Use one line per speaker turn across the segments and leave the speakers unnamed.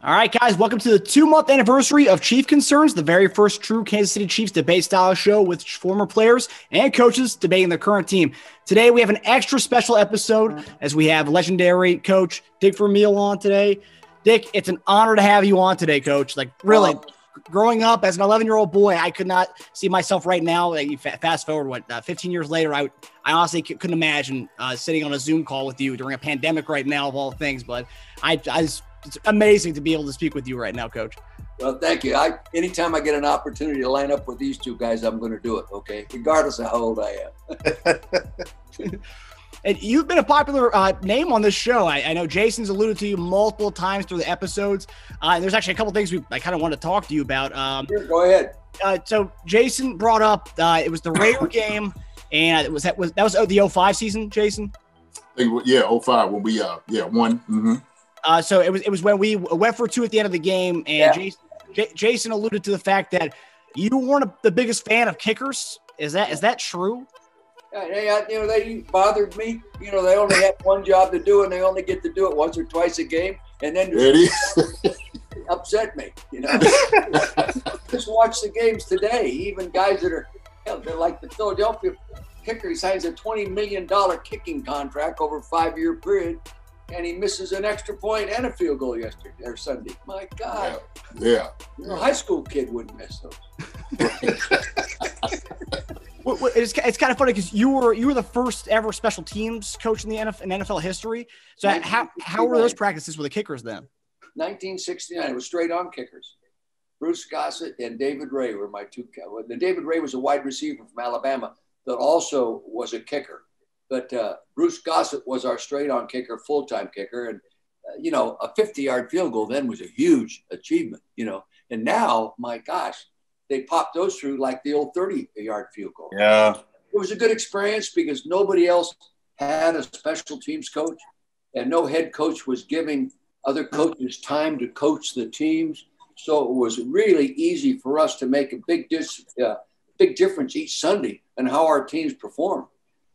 All right, guys, welcome to the 2-month anniversary of Chief Concerns, the very first true Kansas City Chiefs debate-style show with former players and coaches debating their current team. Today, we have an extra special episode as we have legendary coach Dick Vermeil on today. Dick, it's an honor to have you on today, Coach. Like, really, growing up as an 11-year-old boy, I could not see myself right now. Fast forward, 15 years later, I honestly couldn't imagine sitting on a Zoom call with you during a pandemic right now, of all things. But it's amazing to be able to speak with you right now, Coach.
Well, thank you. Anytime I get an opportunity to line up with these two guys, I'm going to do it, okay? Regardless of how old I am.
And you've been a popular name on this show. I know Jason's alluded to you multiple times through the episodes. And there's actually a couple things I kind of want to talk to you about.
Sure, go ahead.
So Jason brought up it was the Raider game, and that was the 05 season, Jason?
Yeah, 05 when we won. Mm-hmm.
So it was when we went for two at the end of the game, and Jason alluded to the fact that you weren't the biggest fan of kickers. Is that true?
They bothered me. They only had one job to do, and they only get to do it once or twice a game, and then it upset me. Just watch the games today. Even guys that are they're like the Philadelphia kicker. He signs a $20 million kicking contract over a 5-year period, and he misses an extra point and a field goal yesterday or Sunday. My God.
Yeah.
A high school kid wouldn't miss those.
It's kind of funny because you were the first ever special teams coach in NFL history. So how were those practices with the kickers then?
1969. It was straight on kickers. Bruce Gossett and David Ray were my two. David Ray was a wide receiver from Alabama that also was a kicker. But Bruce Gossett was our straight-on kicker, full-time kicker. And, a 50-yard field goal then was a huge achievement, And now, my gosh, they popped those through like the old 30-yard field goal.
Yeah.
It was a good experience because nobody else had a special teams coach, and no head coach was giving other coaches time to coach the teams. So it was really easy for us to make a big difference each Sunday in how our teams performed.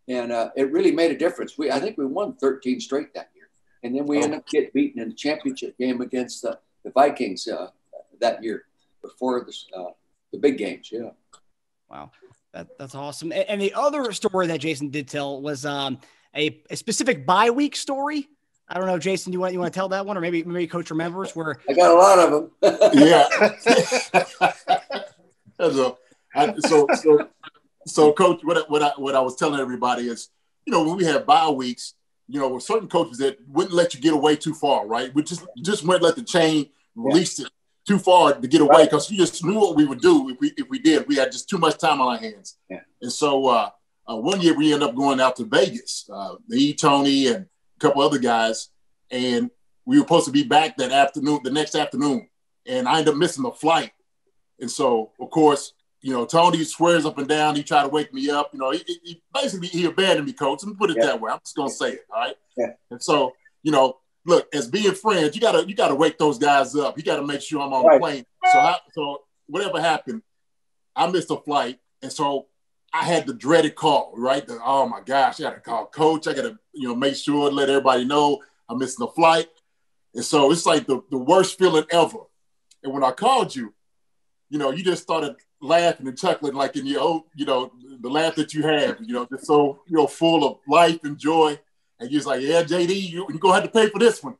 And it really made a difference. I think we won 13 straight that year. And then we ended up getting beaten in the championship game against the Vikings that year before the big games. Yeah.
Wow. That's awesome. And the other story that Jason did tell was a specific bye week story. I don't know, Jason, you want to tell that one, or maybe Coach remembers where
I got a lot of them.
Yeah. So, Coach, what I was telling everybody is, when we had bye weeks, with certain coaches that wouldn't let you get away too far, right? We just wouldn't let the chain release it too far to get away because you just knew what we would do if we did. We had just too much time on our hands. Yeah. And so one year we ended up going out to Vegas, Tony and a couple other guys, and we were supposed to be back the next afternoon, and I ended up missing the flight. And so, of course, Tony swears up and down. He tried to wake me up. He basically he abandoned me, Coach. Let me put it that way. I'm just gonna say it, all right? Yeah. And so, look, as being friends, you gotta wake those guys up. You gotta make sure I'm on the plane. So whatever happened, I missed a flight, and so I had the dreaded call, right? Oh my gosh, I gotta call Coach. I gotta make sure to let everybody know I'm missing the flight. And so it's like the worst feeling ever. And when I called you, you just started laughing and chuckling like in your the laugh that you have, just so full of life and joy. And you're like, yeah, JD, you're gonna have to pay for this one.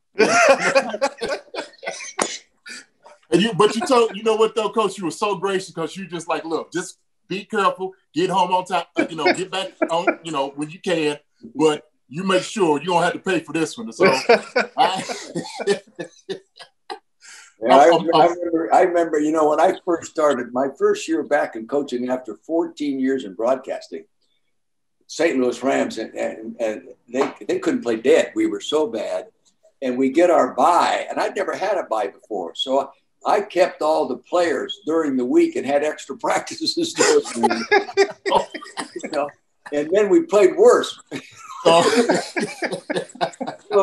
But you told, what though, Coach, you were so gracious because you just like, look, just be careful, get home on time, get back on, when you can, but you make sure you don't have to pay for this one. So
I remember, when I first started, my first year back in coaching after 14 years in broadcasting, St. Louis Rams, and they couldn't play dead. We were so bad. And we get our bye, and I'd never had a bye before. So I kept all the players during the week and had extra practices. And then we played worse. So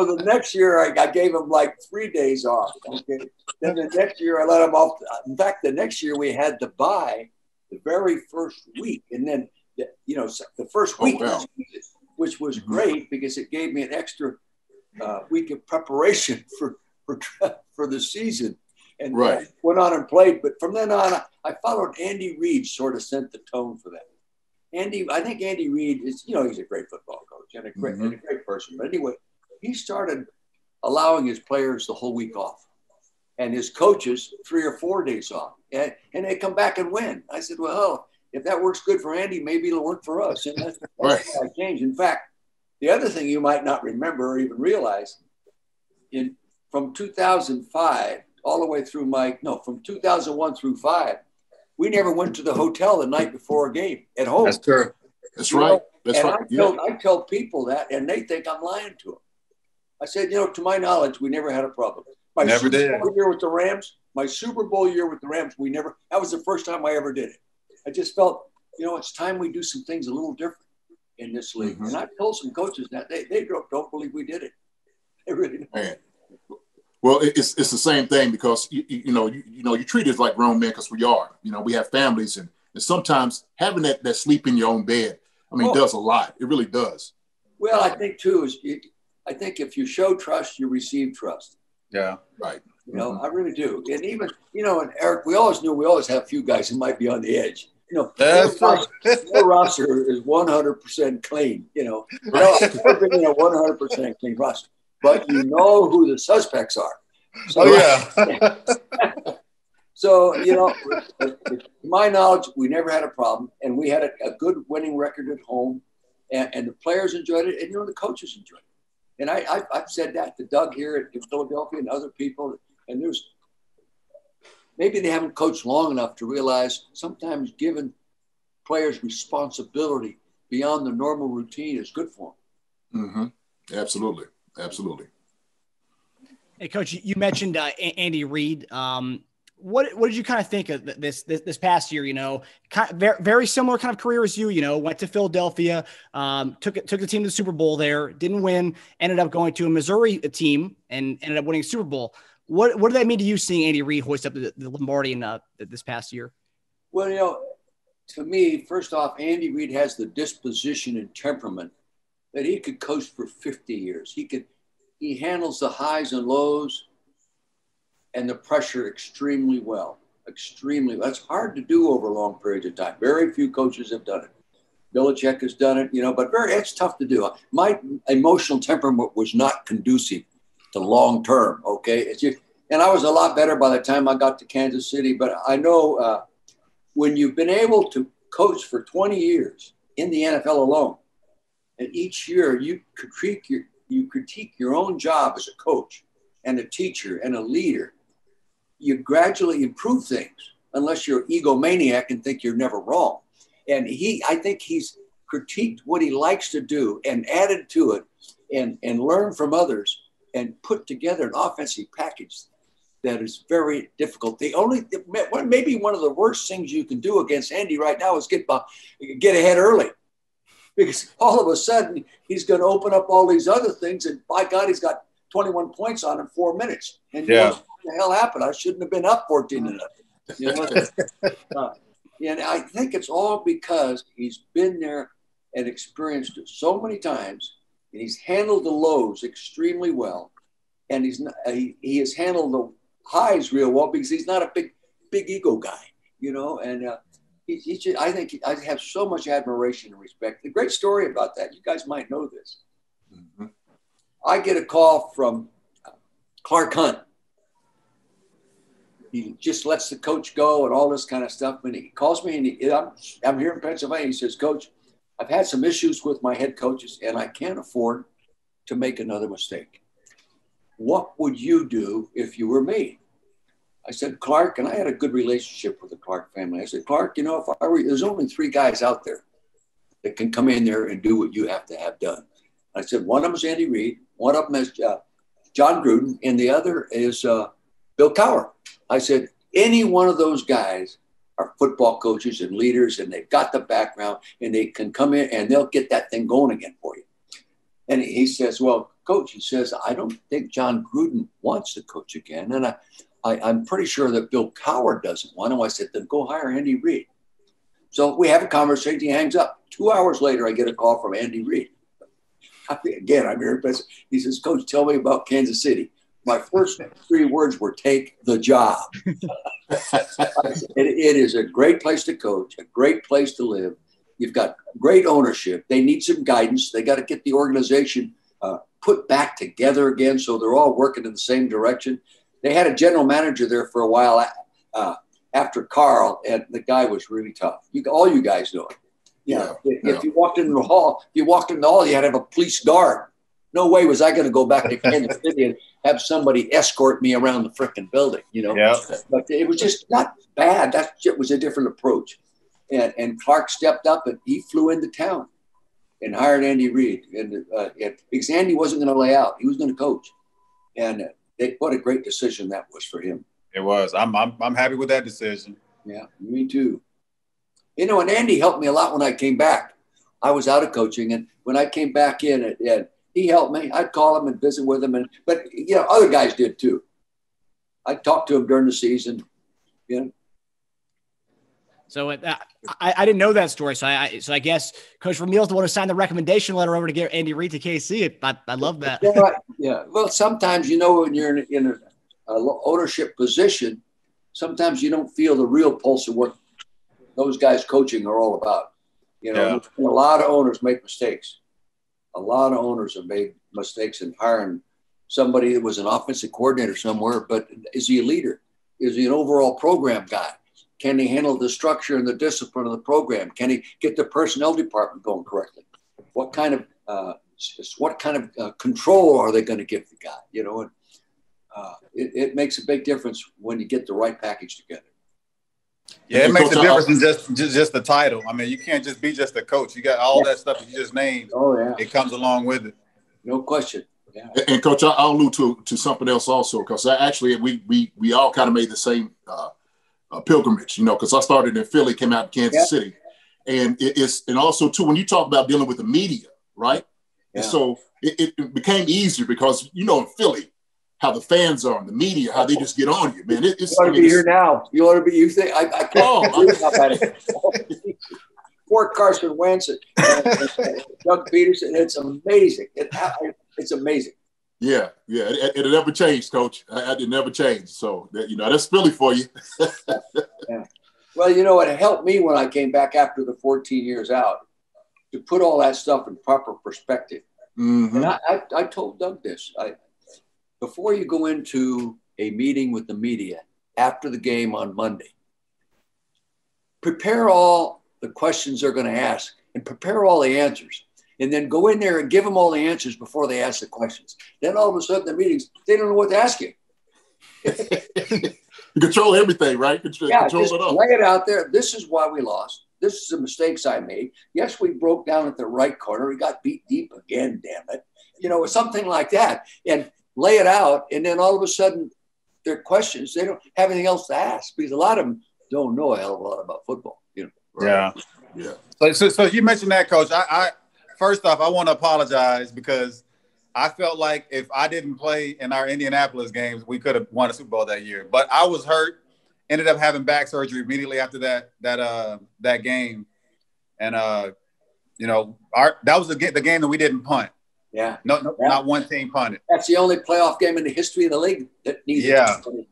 the next year, I gave them like 3 days off. Okay. Then the next year, I let them off. In fact, the next year we had the bye the very first week, and then the first week, which was great because it gave me an extra week of preparation for for the season. And
right.
went on and played. But from then on, I followed Andy Reid sort of set the tone for that. I think Andy Reid is, he's a great football coach and a great person. But anyway, he started allowing his players the whole week off and his coaches 3 or 4 days off. And they come back and win. I said, well, if that works good for Andy, maybe it'll work for us. And that's why I changed. In fact, the other thing you might not remember or even realize, from 2005 all the way through from 2001 through 5, we never went to the hotel the night before a game at home.
That's true. That's right. That's right.
I tell people that, and they think I'm lying to them. I said, to my knowledge, we never had a problem. My Super Bowl year with the Rams, that was the first time I ever did it. I just felt, it's time we do some things a little different in this league. And I told some coaches that they don't believe we did it. They really don't.
Man. Well, it's the same thing because you treat us like grown men because we are. We have families and sometimes having that sleep in your own bed, does a lot. It really does.
Well, I think too I think if you show trust, you receive trust.
Yeah, right.
I really do. And even and Eric, we always have a few guys who might be on the edge.
That's
true. Your roster is 100% clean. I've never been in a 100% clean roster. But you know who the suspects are. So, So, to my knowledge, we never had a problem. And we had a good winning record at home. And the players enjoyed it. And, the coaches enjoyed it. And I've said that to Doug here in Philadelphia and other people. And maybe they haven't coached long enough to realize sometimes giving players responsibility beyond the normal routine is good for them.
Absolutely. Absolutely.
Hey, Coach, you mentioned Andy Reid. What did you kind of think of this past year? Very similar kind of career as you. Went to Philadelphia, took the team to the Super Bowl there, didn't win, ended up going to a Missouri team and ended up winning a Super Bowl. What did that mean to you seeing Andy Reid hoist up the Lombardi in this past year?
Well, to me, first off, Andy Reid has the disposition and temperament that he could coach for 50 years. He handles the highs and lows and the pressure extremely well. Extremely. That's hard to do over long periods of time. Very few coaches have done it. Belichick has done it, but it's tough to do. My emotional temperament was not conducive to long term. Okay. And I was a lot better by the time I got to Kansas City, but I know when you've been able to coach for 20 years in the NFL alone, and each year you critique your own job as a coach and a teacher and a leader, you gradually improve things unless you're an egomaniac and think you're never wrong. And I think he's critiqued what he likes to do and added to it and learned from others and put together an offensive package that is very difficult. Maybe one of the worst things you can do against Andy right now is get ahead early. Because all of a sudden, he's going to open up all these other things. And by God, he's got 21 points on in 4 minutes. And what the hell happened? I shouldn't have been up 14-0. And I think it's all because he's been there and experienced it so many times. And he's handled the lows extremely well. And he has handled the highs real well because he's not a big ego guy, and I think I have so much admiration and respect. The great story about that, you guys might know this. I get a call from Clark Hunt. He just lets the coach go and all this kind of stuff. And he calls me and I'm here in Pennsylvania. He says, Coach, I've had some issues with my head coaches and I can't afford to make another mistake. What would you do if you were me? I said, Clark, and I had a good relationship with the Clark family. I said, Clark, if I were, there's only 3 guys out there that can come in there and do what you have to have done. I said, one of them is Andy Reid, one of them is John Gruden, and the other is Bill Cowher. I said, any one of those guys are football coaches and leaders, and they've got the background, and they can come in and they'll get that thing going again for you. And he says, well, Coach, he says, I don't think John Gruden wants to coach again. And I'm pretty sure that Bill Cowher doesn't want to. I said, then go hire Andy Reid. So we have a conversation. He hangs up. 2 hours later, I get a call from Andy Reid. Again, I'm here. He says, Coach, tell me about Kansas City. My first 3 words were take the job. It is a great place to coach, a great place to live. You've got great ownership. They need some guidance. They got to get the organization put back together again so they're all working in the same direction. They had a general manager there for a while after Carl, and the guy was really tough. All you guys know it. If you walked into the hall, you had to have a police guard. No way was I going to go back to Kansas City and have somebody escort me around the frickin' building, Yeah. But it was just not bad. That was a different approach. And Clark stepped up and he flew into town and hired Andy Reid. And because Andy wasn't going to lay out. He was going to coach. And what a great decision that was for him.
It was. I'm happy with that decision.
Yeah, me too. And Andy helped me a lot when I came back. I was out of coaching. And when I came back in, he helped me. I'd call him and visit with him. But other guys did too. I'd talk to him during the season.
So I didn't know that story. So I guess Coach Vermeil is the one who signed the recommendation letter over to get Andy Reid to KC. I love that.
Yeah. Well, sometimes, when you're in an ownership position, sometimes you don't feel the real pulse of what those guys coaching are all about. A lot of owners make mistakes. A lot of owners have made mistakes in hiring somebody that was an offensive coordinator somewhere, but is he a leader? Is he an overall program guy? Can he handle the structure and the discipline of the program? Can he get the personnel department going correctly? What kind of control are they going to give the guy? It makes a big difference when you get the right package together.
Yeah, it makes a difference in just the title. I mean, you can't just be just a coach. You got all that stuff that you just named.
Oh, yeah.
It comes along with it.
No question. Yeah.
And Coach, I'll allude to something else also, because actually we all kind of made the same pilgrimage, because I started in Philly, came out to Kansas City. And and also too, when you talk about dealing with the media, right? Yeah. And so it became easier because, in Philly, how the fans are and the media, how they just get on you, man. You
ought to be here now. You ought to be. You think I can't believe about it. Poor Carson Wentz and Doug Peterson. It's amazing. It's amazing.
Yeah. It never changed, Coach. It never changed. So that's Philly for you.
Yeah. Well, it helped me when I came back after the 14 years out to put all that stuff in proper perspective. Mm-hmm. And I told Doug this. Before you go into a meeting with the media after the game on Monday, prepare all the questions they're going to ask and prepare all the answers. And then go in there and give them all the answers before they ask the questions. Then all of a sudden the meetings, they don't know what to ask you.
You control everything, right? Control
just
it all.
Lay it out there. This is why we lost. This is the mistakes I made. Yes, we broke down at the right corner. We got beat deep again, damn it. Something like that. And lay it out, and then all of a sudden, their questions, they don't have anything else to ask because a lot of them don't know a hell of a lot about football.
Right? Yeah. So you mentioned that, Coach. I first off, I want to apologize because I felt like if I didn't play in our Indianapolis games, we could have won a Super Bowl that year. But I was hurt, ended up having back surgery immediately after that game, and that was the game that we didn't punt.
Yeah.
No, not one team punted.
That's the only playoff game in the history of the league that needs it.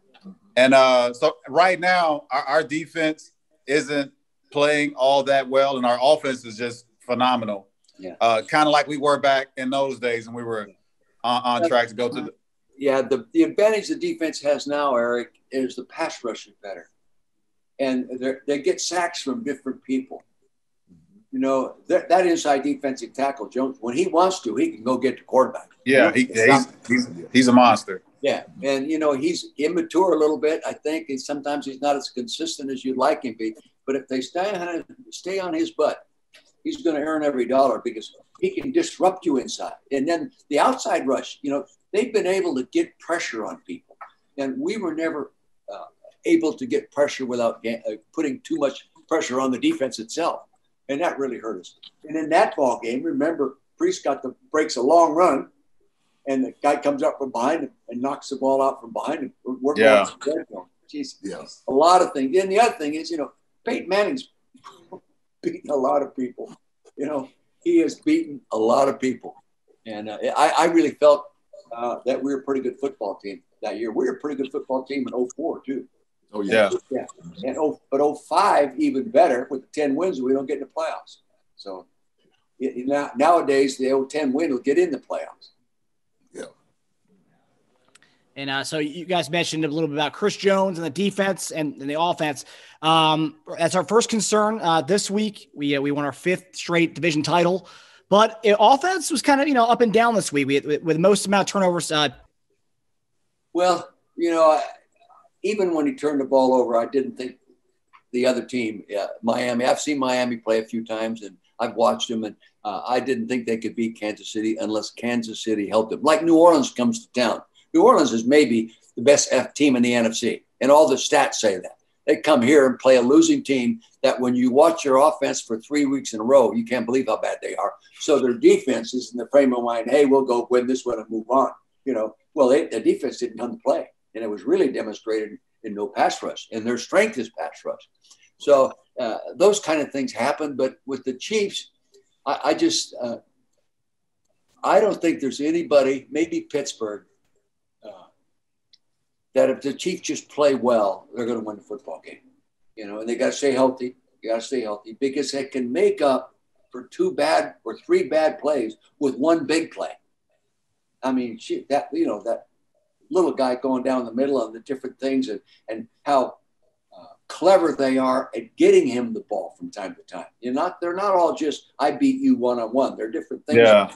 And so right now, our defense isn't playing all that well, and our offense is just phenomenal.
Yeah.
Kind of like we were back in those days when we were on track to go to the.
Yeah, the advantage the defense has now, Eric, is the pass rush is better. And they get sacks from different people. That inside defensive tackle, Jones, when he wants to, he can go get the quarterback.
Yeah, he's a monster.
Yeah, and, he's immature a little bit, I think. And sometimes he's not as consistent as you'd like him to be. But if they stay on his butt, he's going to earn every dollar because he can disrupt you inside. And then the outside rush, they've been able to get pressure on people. And we were never able to get pressure without putting too much pressure on the defense itself. And that really hurt us. And in that ball game, remember, Brees breaks a long run, and the guy comes up from behind him and knocks the ball out from behind him. We're going to the red zone. Jeez,
yes.
A lot of things. And the other thing is, Peyton Manning's beaten a lot of people. He has beaten a lot of people. And I really felt that we were a pretty good football team that year. We were a pretty good football team in 04 too.
Oh yeah.
And but 05 even better with 10 wins. We don't get in the playoffs. So nowadays the 10 win will get in the playoffs.
Yeah.
And so you guys mentioned a little bit about Chris Jones and the defense and the offense. That's our first concern this week. We won our 5th straight division title, but offense was kind of up and down this week. With most amount of turnovers.
Well, even when he turned the ball over, I didn't think the other team, Miami. I've seen Miami play a few times, and I've watched them, and I didn't think they could beat Kansas City unless Kansas City helped them. Like New Orleans comes to town. New Orleans is maybe the best team in the NFC, and all the stats say that. They come here and play a losing team that when you watch your offense for 3 weeks in a row, you can't believe how bad they are. So their defense is in the frame of mind, hey, we'll go win this one and move on. Well, the defense didn't come to play, and it was really demonstrated in no pass rush, and their strength is pass rush. So those kind of things happen, but with the Chiefs, I don't think there's anybody, maybe Pittsburgh, that if the Chiefs just play well, they're going to win the football game. And they got to stay healthy. You got to stay healthy because they can make up for 2 bad or 3 bad plays with 1 big play. I mean, that little guy going down the middle on the different things and how clever they are at getting him the ball from time to time. They're not all just, I beat you one-on-one. They're different things.
Yeah.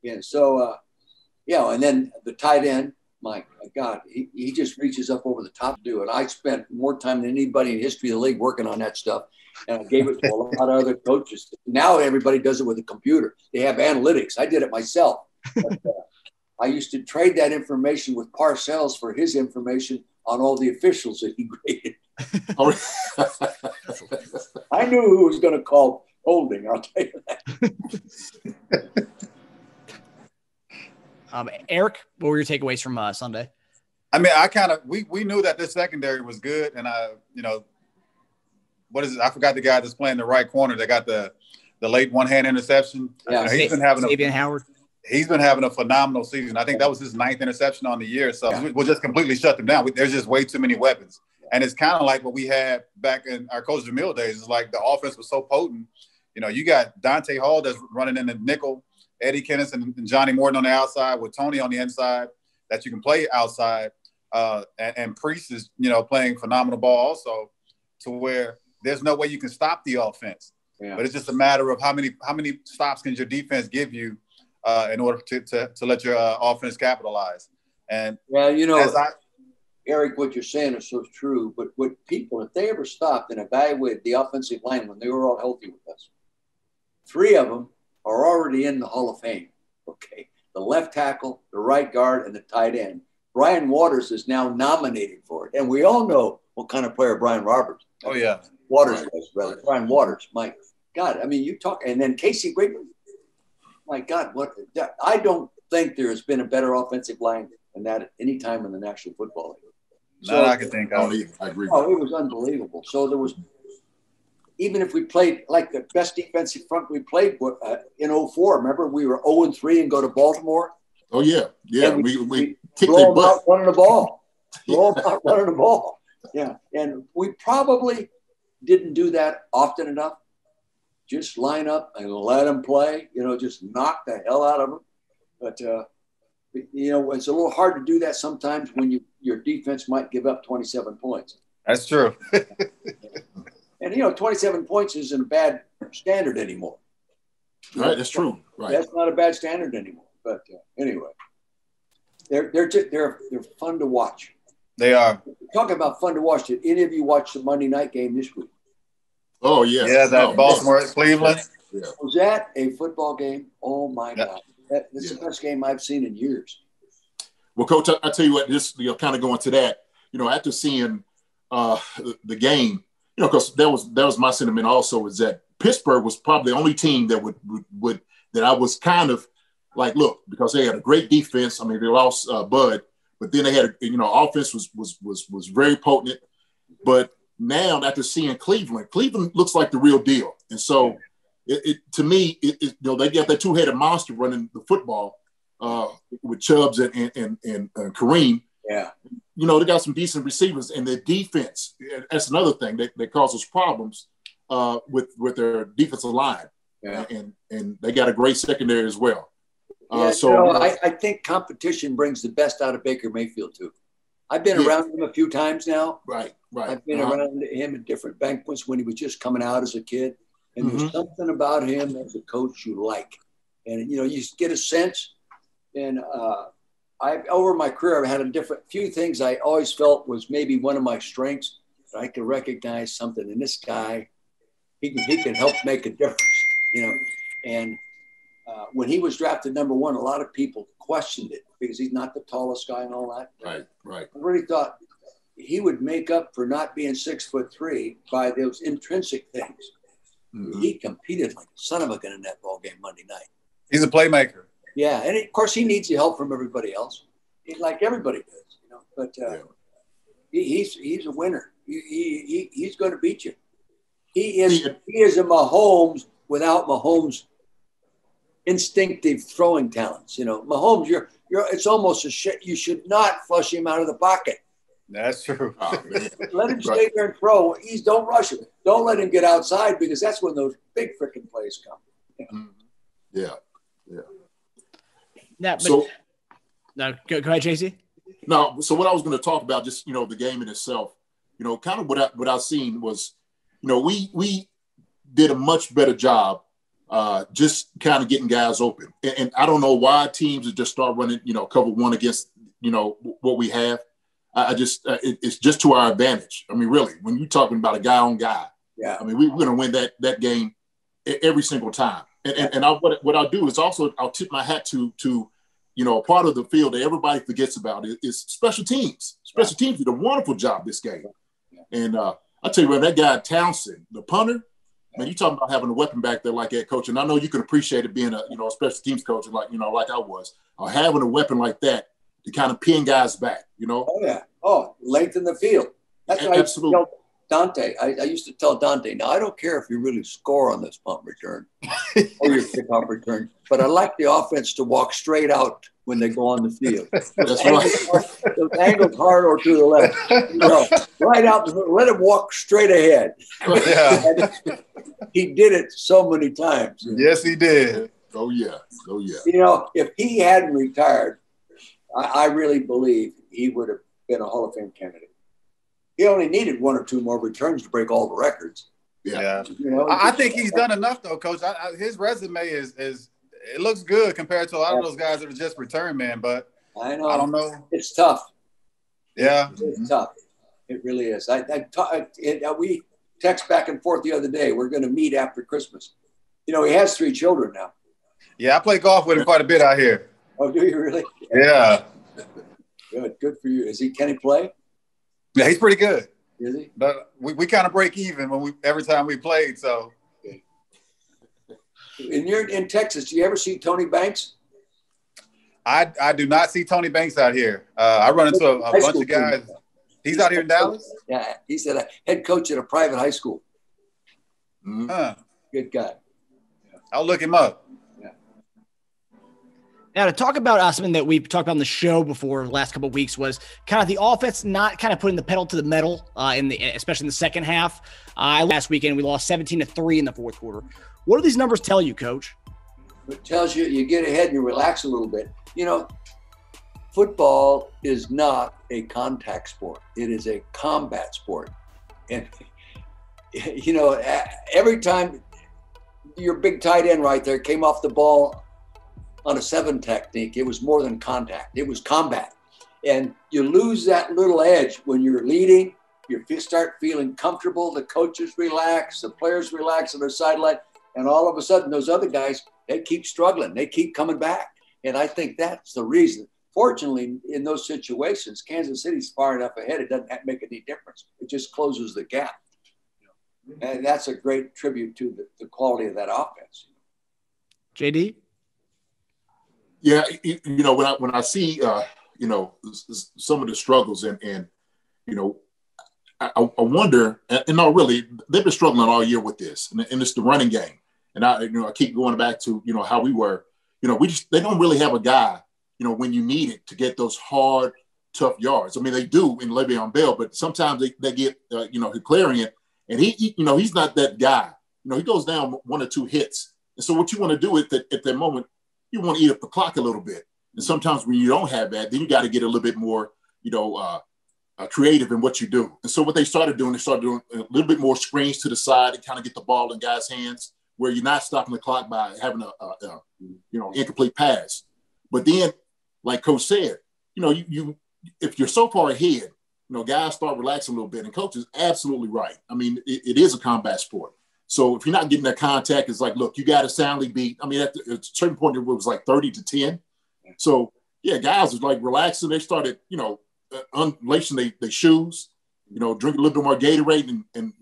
And so, and then the tight end, my God, he just reaches up over the top to do it. I spent more time than anybody in the history of the league working on that stuff. And I gave it to a lot of other coaches. Now everybody does it with a computer. They have analytics. I did it myself. But, I used to trade that information with Parcells for his information on all the officials that he graded. I knew who was going to call holding, I'll tell you that.
Eric, what were your takeaways from Sunday?
I mean, we knew that this secondary was good, and what is it? I forgot the guy that's playing the right corner that got the late one-hand interception.
Yeah,
he's been having
Xavier Howard.
He's been having a phenomenal season. I think that was his 9th interception on the year. So we'll just completely shut them down. There's just way too many weapons. And it's kind of like what we had back in our Coach Vermeil days. It's like the offense was so potent. You got Dante Hall that's running in the nickel, Eddie Kenneth and Johnny Morton on the outside with Tony on the inside that you can play outside. And Priest is, playing phenomenal ball also to where there's no way you can stop the offense. Yeah. But it's just a matter of how many stops can your defense give you in order to let your offense capitalize. And
Eric, what you're saying is so true. But what people, if they ever stopped and evaluated the offensive line when they were all healthy with us, 3 of them are already in the Hall of Fame. Okay, the left tackle, the right guard, and the tight end. Brian Waters is now nominated for it, and we all know what kind of player Brian Waters was, brother. Brian Waters, my God. I mean, you talk, and then Casey Grayson. My God, I don't think there has been a better offensive line than that at any time in the National Football League.
So, I can think of.
I agree.
Oh, it was unbelievable. So there was, even if we played like the best defensive front we played in 04, remember we were 0-3 and go to Baltimore?
Oh, yeah. Yeah, we kicked
blow
their
them
butt.
out running the ball. Blow them out running the ball. Yeah, and we probably didn't do that often enough. Just line up and let them play, just knock the hell out of them. But, it's a little hard to do that sometimes when your defense might give up 27 points.
That's true.
And, 27 points isn't a bad standard anymore.
Right, that's true. Right.
That's not a bad standard anymore. But anyway, they're fun to watch.
They are.
Talking about fun to watch, did any of you watch the Monday night game this week?
Oh, yeah.
Yeah, that Baltimore, Cleveland.
Yeah. Was that a football game? Oh, my God. That's the best game I've seen in years.
Well, Coach, I tell you what, just kind of going to that, after seeing the game, because that was my sentiment also, is that Pittsburgh was probably the only team that would that I was kind of like, look, because they had a great defense. I mean, they lost Bud, but then they had offense was very potent. But now after seeing Cleveland looks like the real deal, and so. To me, they got that 2-headed monster running the football, with Chubbs and Kareem.
Yeah.
You know, they got some decent receivers, and their defense, that's another thing that causes problems with their defensive line.
Yeah.
And they got a great secondary as well.
I think competition brings the best out of Baker Mayfield too. I've been around him a few times now.
Right.
I've been around him at different banquets when he was just coming out as a kid. And there's something about him as a coach you like. And, you know, you get a sense. And over my career, I've had a few things I always felt was maybe one of my strengths. That I could recognize something in this guy. He can help make a difference, you know. And when he was drafted number 1, a lot of people questioned it because he's not the tallest guy and all that.
Right.
I really thought he would make up for not being 6'3" by those intrinsic things. He competed like a son of a gun in that ball game Monday night.
He's a playmaker.
Yeah, and of course he needs the help from everybody else, like everybody does, you know. But he's a winner. He's going to beat you. He is a Mahomes without Mahomes' instinctive throwing talents. You know, Mahomes, it's almost a shit. You should not flush him out of the pocket.
That's true.
Oh,
Let him stay there and throw. Don't rush him. Don't let him get outside because that's when those big freaking plays come.
Yeah.
Go ahead, JC.
No, so what I was going to talk about, just, you know, the game in itself, you know, kind of what I've seen was, you know, we did a much better job just kind of getting guys open. And I don't know why teams would just start running, you know, cover one against, you know, what we have. It's just to our advantage. I mean, really, when you're talking about a guy on guy, I mean, we're going to win that game every single time. And what I'll do is also I'll tip my hat to you know, a part of the field that everybody forgets about is special teams. Special teams did a wonderful job this game. And I'll tell you what, that guy Townsend, the punter, man, you talking about having a weapon back there like that, coach. And I know you can appreciate it being a special teams coach like I was, or having a weapon like that to kind of pin guys back, you know.
Oh yeah. Oh, lengthen the field. That's what
absolutely.
I used to tell Dante. I used to tell Dante, now I don't care if you really score on this punt return or your kickoff return, but I like the offense to walk straight out when they go on the field.
That's right.
Those angles hard or to the left. No, right out. Let him walk straight ahead.
Yeah.
He did it so many times.
Yes, he did.
Oh yeah.
You know, if he hadn't retired, I really believe he would have been a Hall of Fame candidate. He only needed 1 or 2 more returns to break all the records.
Yeah.
You know,
I think he's done enough, though, Coach. His resume is it looks good compared to a lot of those guys that are just return men, but I don't know.
It's tough.
Yeah.
It's tough. It really is. We text back and forth the other day. We're going to meet after Christmas. You know, he has 3 children now.
Yeah, I play golf with him quite a bit out here.
Oh, do you really?
Yeah.
Good for you. Can he play?
Yeah, he's pretty good.
Is he?
But we kind of break even every time we played. So,
you're in Texas. Do you ever see Tony Banks?
I do not see Tony Banks out here. I run into a bunch of guys. He's out here in Dallas.
Yeah, he's a head coach at a private high school.
Huh.
Good guy.
I'll look him up.
Now, to talk about something that we've talked about on the show before the last couple of weeks was kind of the offense not kind of putting the pedal to the metal, especially in the second half. Last weekend, we lost 17-3 in the fourth quarter. What do these numbers tell you, Coach?
It tells you get ahead and you relax a little bit. You know, football is not a contact sport. It is a combat sport. And, you know, every time your big tight end right there came off the ball on a 7 technique, it was more than contact. It was combat. And you lose that little edge when you're leading. You start feeling comfortable. The coaches relax. The players relax on their sideline. And all of a sudden, those other guys, they keep struggling. They keep coming back. And I think that's the reason. Fortunately, in those situations, Kansas City's far enough ahead, it doesn't make any difference. It just closes the gap. And that's a great tribute to the quality of that offense.
JD?
Yeah, you know, when I see, you know, some of the struggles and you know, I wonder, and no, really, they've been struggling all year with this, and it's the running game. And I keep going back to, you know, how we were, you know, they don't really have a guy when you need it to get those hard, tough yards. I mean, they do in Le'Veon Bell, but sometimes they get, Clarion, and he's not that guy. He goes down one or two hits. And so what you want to do at that moment, you want to eat up the clock a little bit. And sometimes when you don't have that, then you got to get a little bit more, creative in what you do. And so what they started doing a little bit more screens to the side and kind of get the ball in guys' hands where you're not stopping the clock by having a incomplete pass. But then, like Coach said, you if you're so far ahead, guys start relaxing a little bit. And Coach is absolutely right. I mean, it is a combat sport. So if you're not getting that contact, it's like, look, you got to soundly beat. I mean, at a certain point, it was like 30-10. So, yeah, guys was like relaxing. They started, unlacing their shoes, drinking a little bit more Gatorade and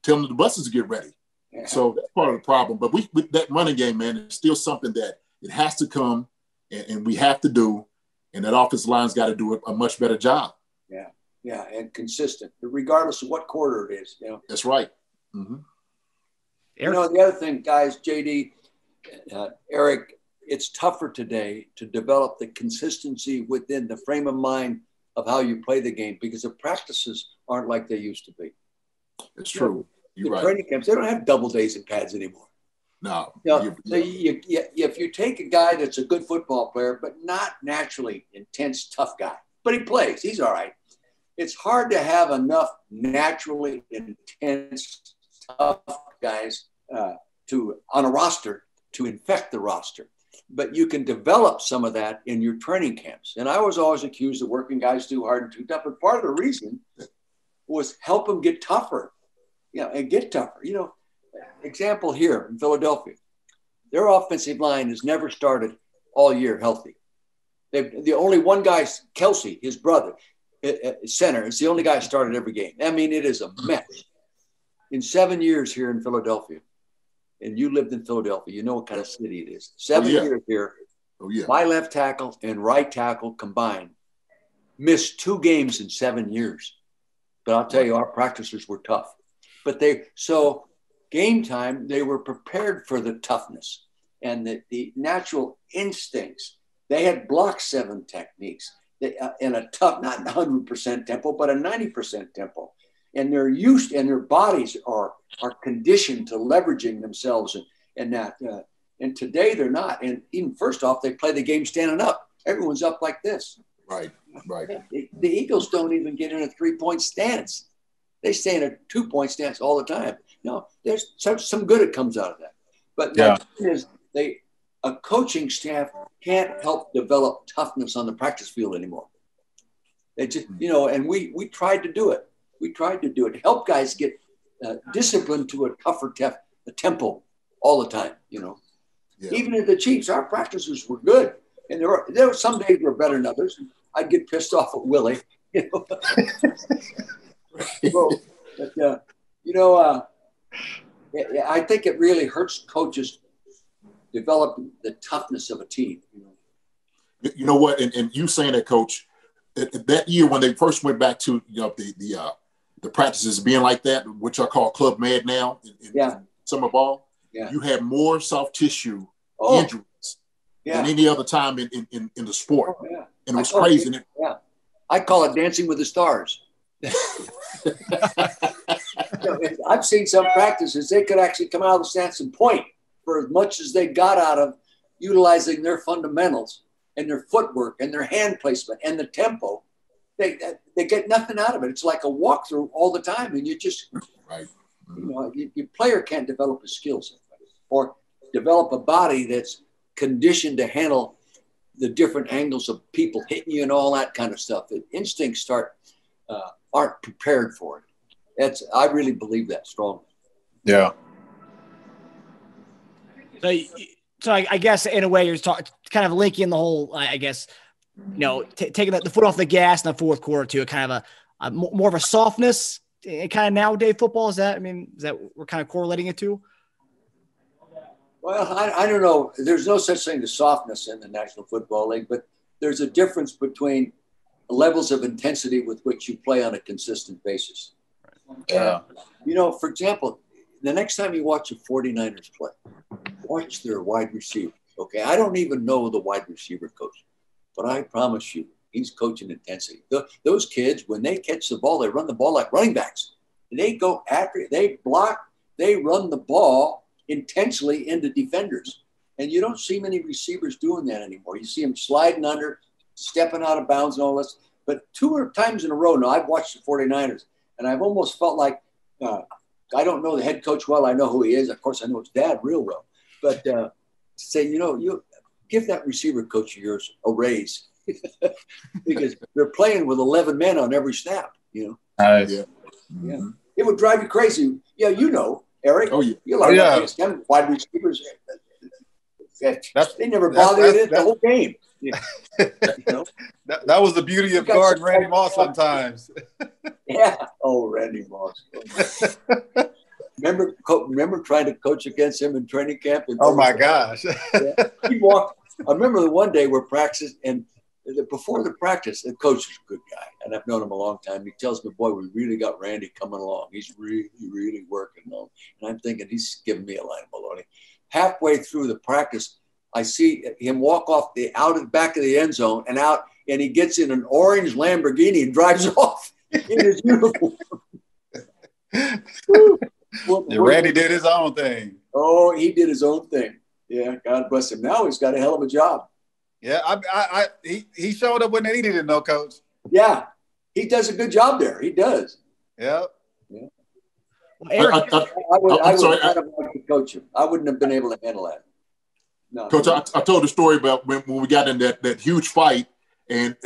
telling the buses to get ready. Yeah. So that's part of the problem. But with that running game, man, it's still something that it has to come and we have to do. And that offensive line's got to do a much better job.
Yeah, and consistent, regardless of what quarter it is.
That's right. Mm-hmm.
The other thing, guys, JD, Eric, it's tougher today to develop the consistency within the frame of mind of how you play the game because the practices aren't like they used to be.
It's true. You're right.
Training camps, they don't have double days and pads anymore.
No.
So if you take a guy that's a good football player, but not naturally intense, tough guy, but he plays, he's all right. It's hard to have enough naturally intense, tough guys on a roster to infect the roster. But you can develop some of that in your training camps. And I was always accused of working guys too hard and too tough. But part of the reason was help them get tougher, and get tougher. Example here in Philadelphia, their offensive line has never started all year healthy. The only one guy, Kelsey, his brother, center, is the only guy who started every game. I mean, it is a mess. In 7 years here in Philadelphia, and you lived in Philadelphia, you know what kind of city it is. 7 years here, my left tackle and right tackle combined missed 2 games in 7 years. But I'll tell you, our practices were tough. But so game time, they were prepared for the toughness and the natural instincts. They had block 7 techniques in a tough, not 100% tempo, but a 90% tempo. And they're used, and their bodies are conditioned to leveraging themselves and that. And today they're not. And even first off, they play the game standing up. Everyone's up like this.
Right.
The Eagles don't even get in a 3-point stance. They stay in a 2-point stance all the time. There's some good that comes out of that. But the thing is, a coaching staff can't help develop toughness on the practice field anymore. They just, and we tried to do it. We tried to do it. Help guys get disciplined to a tougher tempo all the time, Even at the Chiefs, our practices were good. And there were some days were better than others. I'd get pissed off at Willie, I think it really hurts coaches developing the toughness of a team.
You know what? And you saying that, Coach, that year when they first went back to the practices being like that, which I call Club Med now in summer ball, you had more soft tissue injuries than any other time in the sport. Oh, yeah. And it was crazy.
I call it Dancing with the Stars. I've seen some practices, they could actually come out of the stance and point for as much as they got out of utilizing their fundamentals and their footwork and their hand placement and the tempo. They get nothing out of it. It's like a walkthrough all the time. And you just, your player can't develop his skills or develop a body that's conditioned to handle the different angles of people hitting you and all that kind of stuff. The instincts aren't prepared for it. I really believe that strongly.
Yeah.
So I guess in a way you're kind of linking the whole, I guess, taking the foot off the gas in the fourth quarter to a kind of a more of a softness in kind of nowadays football. Is that we're kind of correlating it to?
Well, I don't know. There's no such thing as softness in the National Football League, but there's a difference between levels of intensity with which you play on a consistent basis.
Yeah.
For example, the next time you watch a 49ers play, watch their wide receiver. Okay. I don't even know the wide receiver coach, but I promise you, he's coaching intensity. Those kids, when they catch the ball, they run the ball like running backs. They go after it. They block. They run the ball intentionally into defenders. And you don't see many receivers doing that anymore. You see them sliding under, stepping out of bounds and all this. But 2 times in a row now, I've watched the 49ers, and I've almost felt like I don't know the head coach well. I know who he is. Of course, I know his dad real well. But say, you give that receiver coach of yours a raise because they're playing with 11 men on every snap,
Yeah.
Yeah. It would drive you crazy. Yeah, Eric.
Oh, yeah.
You like them wide receivers. They never bothered it the whole game.
That was the beauty of guarding Randy Moss sometimes.
Yeah. Oh, Randy Moss. Remember trying to coach against him in training camp?
Oh, my gosh.
Yeah. He walked. I remember the one day we're practicing, and before the practice, the coach is a good guy, and I've known him a long time. He tells me, boy, we really got Randy coming along. He's really, really working on. And I'm thinking he's giving me a line of baloney. Halfway through the practice, I see him walk off out of the back of the end zone and out, and he gets in an orange Lamborghini and drives off in his uniform.
Randy did his own thing.
Oh, he did his own thing. Yeah, God bless him. Now he's got a hell of a job.
Yeah, he showed up when they needed him, though, Coach.
Yeah, he does a good job there. He does.
Yeah.
Yeah.
Well,
I would not have wanted to coach him. I wouldn't have been able to handle that. No,
Coach, I told the story about when we got in that huge fight, and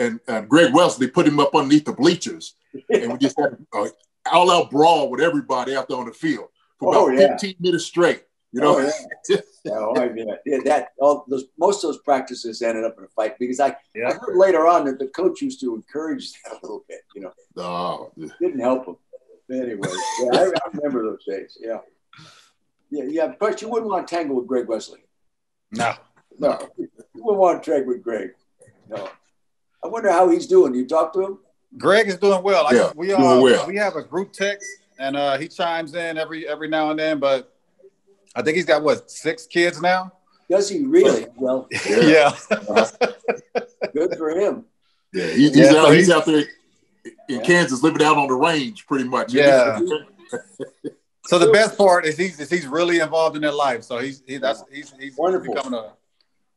Greg Wesley put him up underneath the bleachers, and we just had an all-out brawl with everybody out there on the field for about 15 minutes straight.
Most of those practices ended up in a fight because I heard later on that the coach used to encourage that a little bit. Didn't help him. Anyway, I remember those days. Yeah. But you wouldn't want to tangle with Greg Wesley.
No,
you wouldn't want to trade with Greg. No. I wonder how he's doing. You talk to him?
Greg is doing well.
Doing well.
We have a group text, and he chimes in every now and then. But I think he's got 6 kids now.
Does he really? Well,
yeah.
Good for him.
Yeah, he's out there in Kansas, living out on the range, pretty much.
Yeah. So the best part is he's really involved in their life. So he's
wonderful.
Becoming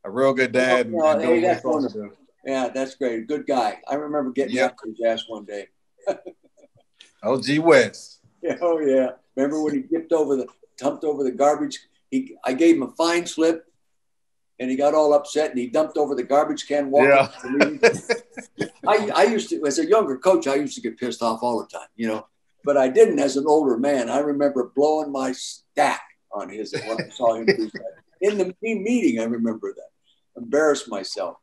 a real good dad.
That's wonderful. Yeah, that's great. Good guy. I remember getting up to his ass one day.
Oh, gee whiz.
Oh yeah. Remember when he dumped over the garbage? I gave him a fine slip, and he got all upset, and he dumped over the garbage can. I used to, as a younger coach, I used to get pissed off all the time, but I didn't as an older man. I remember blowing my stack on his when I saw him do that. In the meeting, I remember that. Embarrassed myself.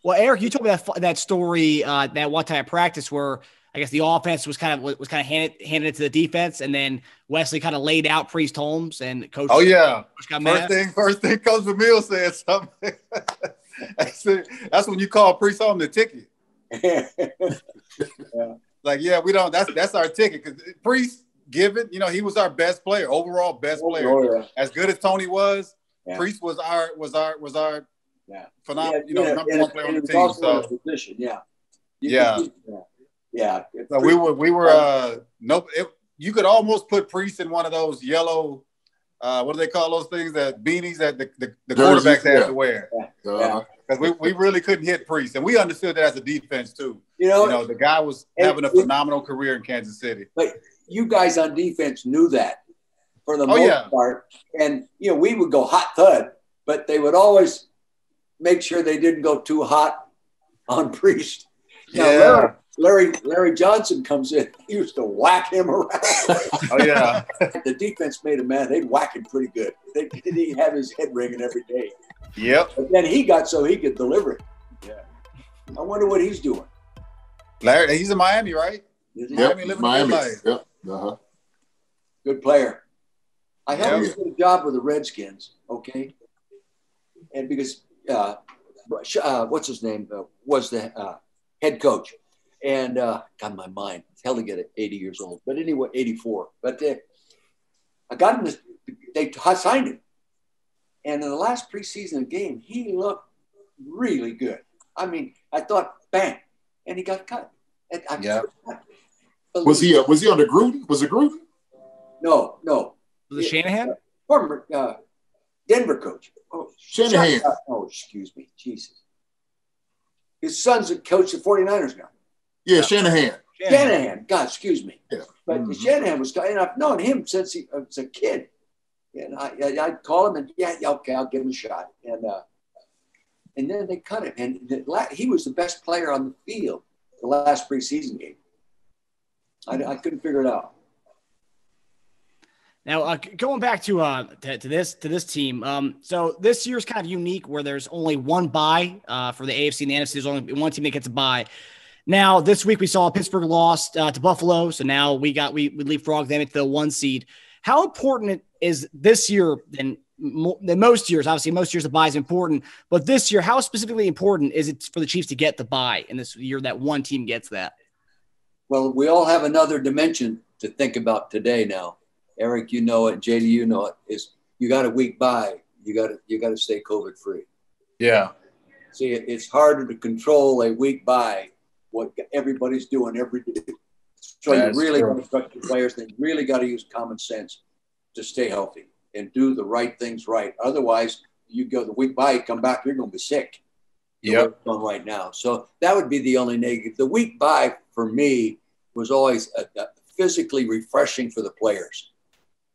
Well, Eric, you told me that story that one time at practice where I guess the offense was kind of handed it to the defense, and then Wesley kind of laid out Priest Holmes and Coach.
Oh yeah,
got mad.
First thing, Coach Vermeil said something. That's when you call Priest Holmes the ticket. Like, we don't. That's our ticket because Priest, he was our best player, overall best player.
Oh, yeah.
As good as Tony was, Priest was our phenomenal, number one player on the team. So
position,
So we were you could almost put Priest in one of those yellow, what do they call those things, that beanies that the quarterbacks have to wear. Because we really couldn't hit Priest, and we understood that as a defense too. The guy was having a phenomenal career in Kansas City.
But you guys on defense knew that for the most part, and we would go hot thud, but they would always make sure they didn't go too hot on Priest. Now, Larry Johnson comes in. He used to whack him around.
Oh yeah.
The defense made him mad. They'd whack him pretty good. He'd have his head ringing every day.
Yep.
But then he got so he could deliver it. Yeah. I wonder what he's doing.
Larry, he's in Miami, right?
Miami,
living a good life. Yep.
Good player. I helped him get a job with the Redskins. Okay. And because what's his name was the head coach. And got my mind. It's hell to get it 80 years old. But anyway, 84. But I got him. They signed him. And in the last preseason game, he looked really good. I mean, I thought, bang, and he got cut.
Was he under Gruden? Was it Gruden?
No.
Was it Shanahan?
Former Denver coach. Oh,
Shanahan.
Excuse me. Jesus. His son's a coach of 49ers now.
Yeah, Shanahan.
God, excuse me. Yeah. But Shanahan was, and I've known him since he was a kid. And I'd call him and, okay, I'll give him a shot. And then they cut him. And he was the best player on the field the last preseason game. I couldn't figure it out.
Now, going back to this team, so this year's kind of unique where there's only one bye for the AFC and the NFC. There's only one team that gets a bye. Now, this week we saw Pittsburgh lost to Buffalo, so now we leapfrog them into the 1 seed. How important is this year than most years? Obviously, most years the bye is important, but this year, how specifically important is it for the Chiefs to get the bye in this year that one team gets that?
Well, we all have another dimension to think about today now. Eric, you know it. JD, you know it. Is you got a week bye. You got to stay COVID free.
Yeah.
See, it's harder to control a week bye. What everybody's doing every day. So you really got to trust your players. They really got to use common sense to stay healthy and do the right things right. Otherwise, you go the week bye, you come back, you're going to be sick.
Yep.
Right now. So that would be the only negative. The week bye for me was always physically refreshing for the players.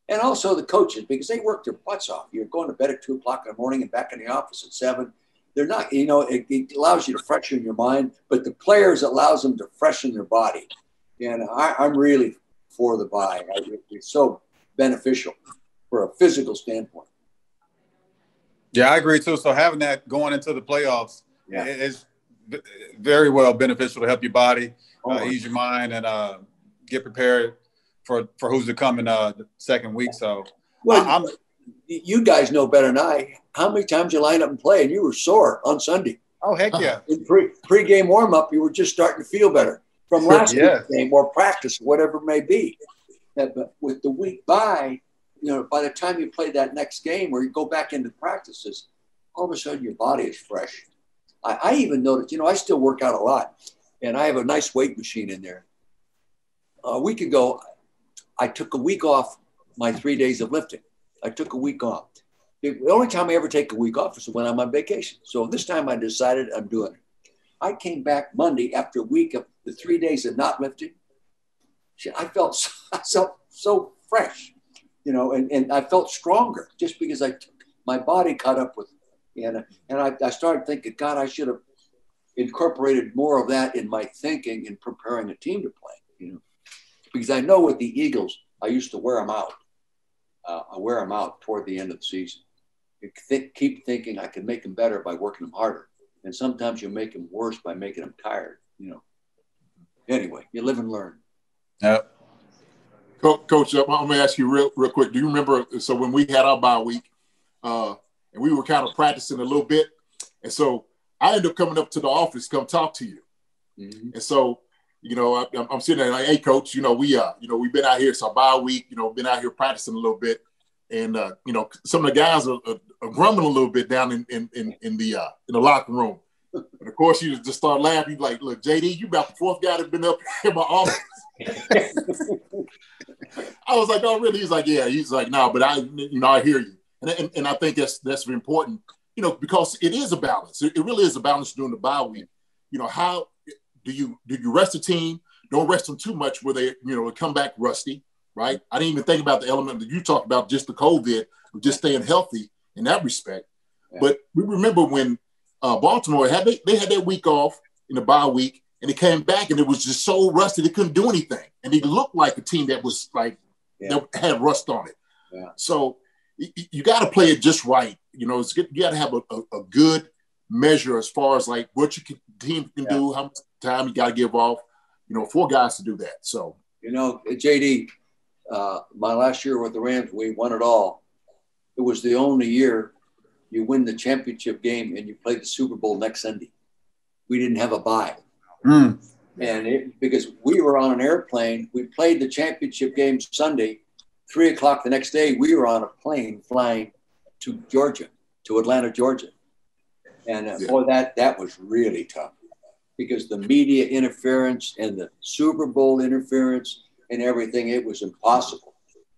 And also the coaches, because they work their butts off. You're going to bed at 2 o'clock in the morning and back in the office at 7. They're not, it allows you to freshen your mind, but the players allows them to freshen their body. And I'm really for the bye. It's so beneficial for a physical standpoint.
Yeah, I agree too. So having that going into the playoffs is very well beneficial to help your body, ease your mind, and get prepared for who's to come in the second week. So,
well, you guys know better than I. How many times you line up and play, and you were sore on Sunday?
Oh, heck yeah!
In pre-game warm-up, you were just starting to feel better from last week's game or practice, whatever it may be. But with the week bye, by the time you play that next game or you go back into practices, all of a sudden your body is fresh. I even noticed, I still work out a lot, and I have a nice weight machine in there. A week ago, I took a week off my 3 days of lifting. I took a week off. The only time I ever take a week off is when I'm on vacation. So this time I decided I'm doing it. I came back Monday after a week of the 3 days of not lifting. I felt so fresh, and I felt stronger just because my body caught up with it. And I started thinking, God, I should have incorporated more of that in my thinking in preparing a team to play, because I know with the Eagles, I used to wear them out. I wear them out toward the end of the season. You keep thinking I can make them better by working them harder. And sometimes you make them worse by making them tired, Anyway, you live and learn.
Yep. Coach, I'm going to ask you real quick. Do you remember, so when we had our bye week, and we were kind of practicing a little bit, and so I ended up coming up to the office to come talk to you. Mm-hmm. And so, I'm sitting there like, hey, Coach, we've been out here. It's our bye week, been out here practicing a little bit. And, some of the guys are grumbling a little bit down in the locker room. And, of course, you just start laughing. Like, look, JD, you about the fourth guy that's been up here in my office. I was like, oh, really? He's like, yeah. He's like, no, but I hear you. And I think that's important, because it is a balance. It really is a balance during the bye week. How do you rest the team? Don't rest them too much where they, come back rusty, right? I didn't even think about the element that you talked about, just the COVID, of just staying healthy in that respect. Yeah. But we remember when Baltimore they had that week off in the bye week, and they came back and it was just so rusty they couldn't do anything, and they looked like a team that was like that had rust on it. Yeah. So you got to play it just right. You got to have a good measure as far as like what your team can do, how much time you got to give off. 4 guys to do that. So
JD, my last year with the Rams, we won it all. It was the only year you win the championship game and you play the Super Bowl next Sunday. We didn't have a bye. And because we were on an airplane, we played the championship game Sunday, 3 o'clock the next day, we were on a plane flying to Atlanta, Georgia. And boy, that was really tough because the media interference and the Super Bowl interference and everything, it was impossible.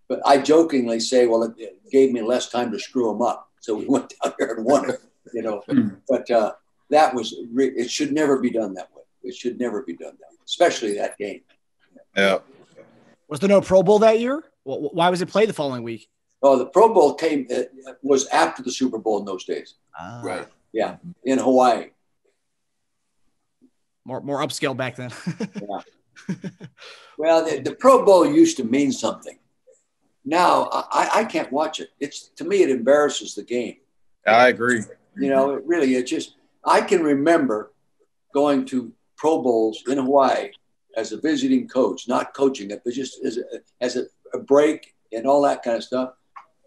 But I jokingly say, well, it gave me less time to screw them up. So we went down there and won it, you know. But that was it should never be done that way. It should never be done that way, especially that game.
Yeah.
Was there no Pro Bowl that year? Why was it played the following week?
Oh, the Pro Bowl was after the Super Bowl in those days.
Right.
Yeah, in Hawaii.
More upscale back then.
Yeah. Well, the Pro Bowl used to mean something. Now I can't watch it. To me it embarrasses the game.
I agree.
You know, it just I can remember going to Pro Bowls in Hawaii as a visiting coach, not coaching it, but just as a break and all that kind of stuff,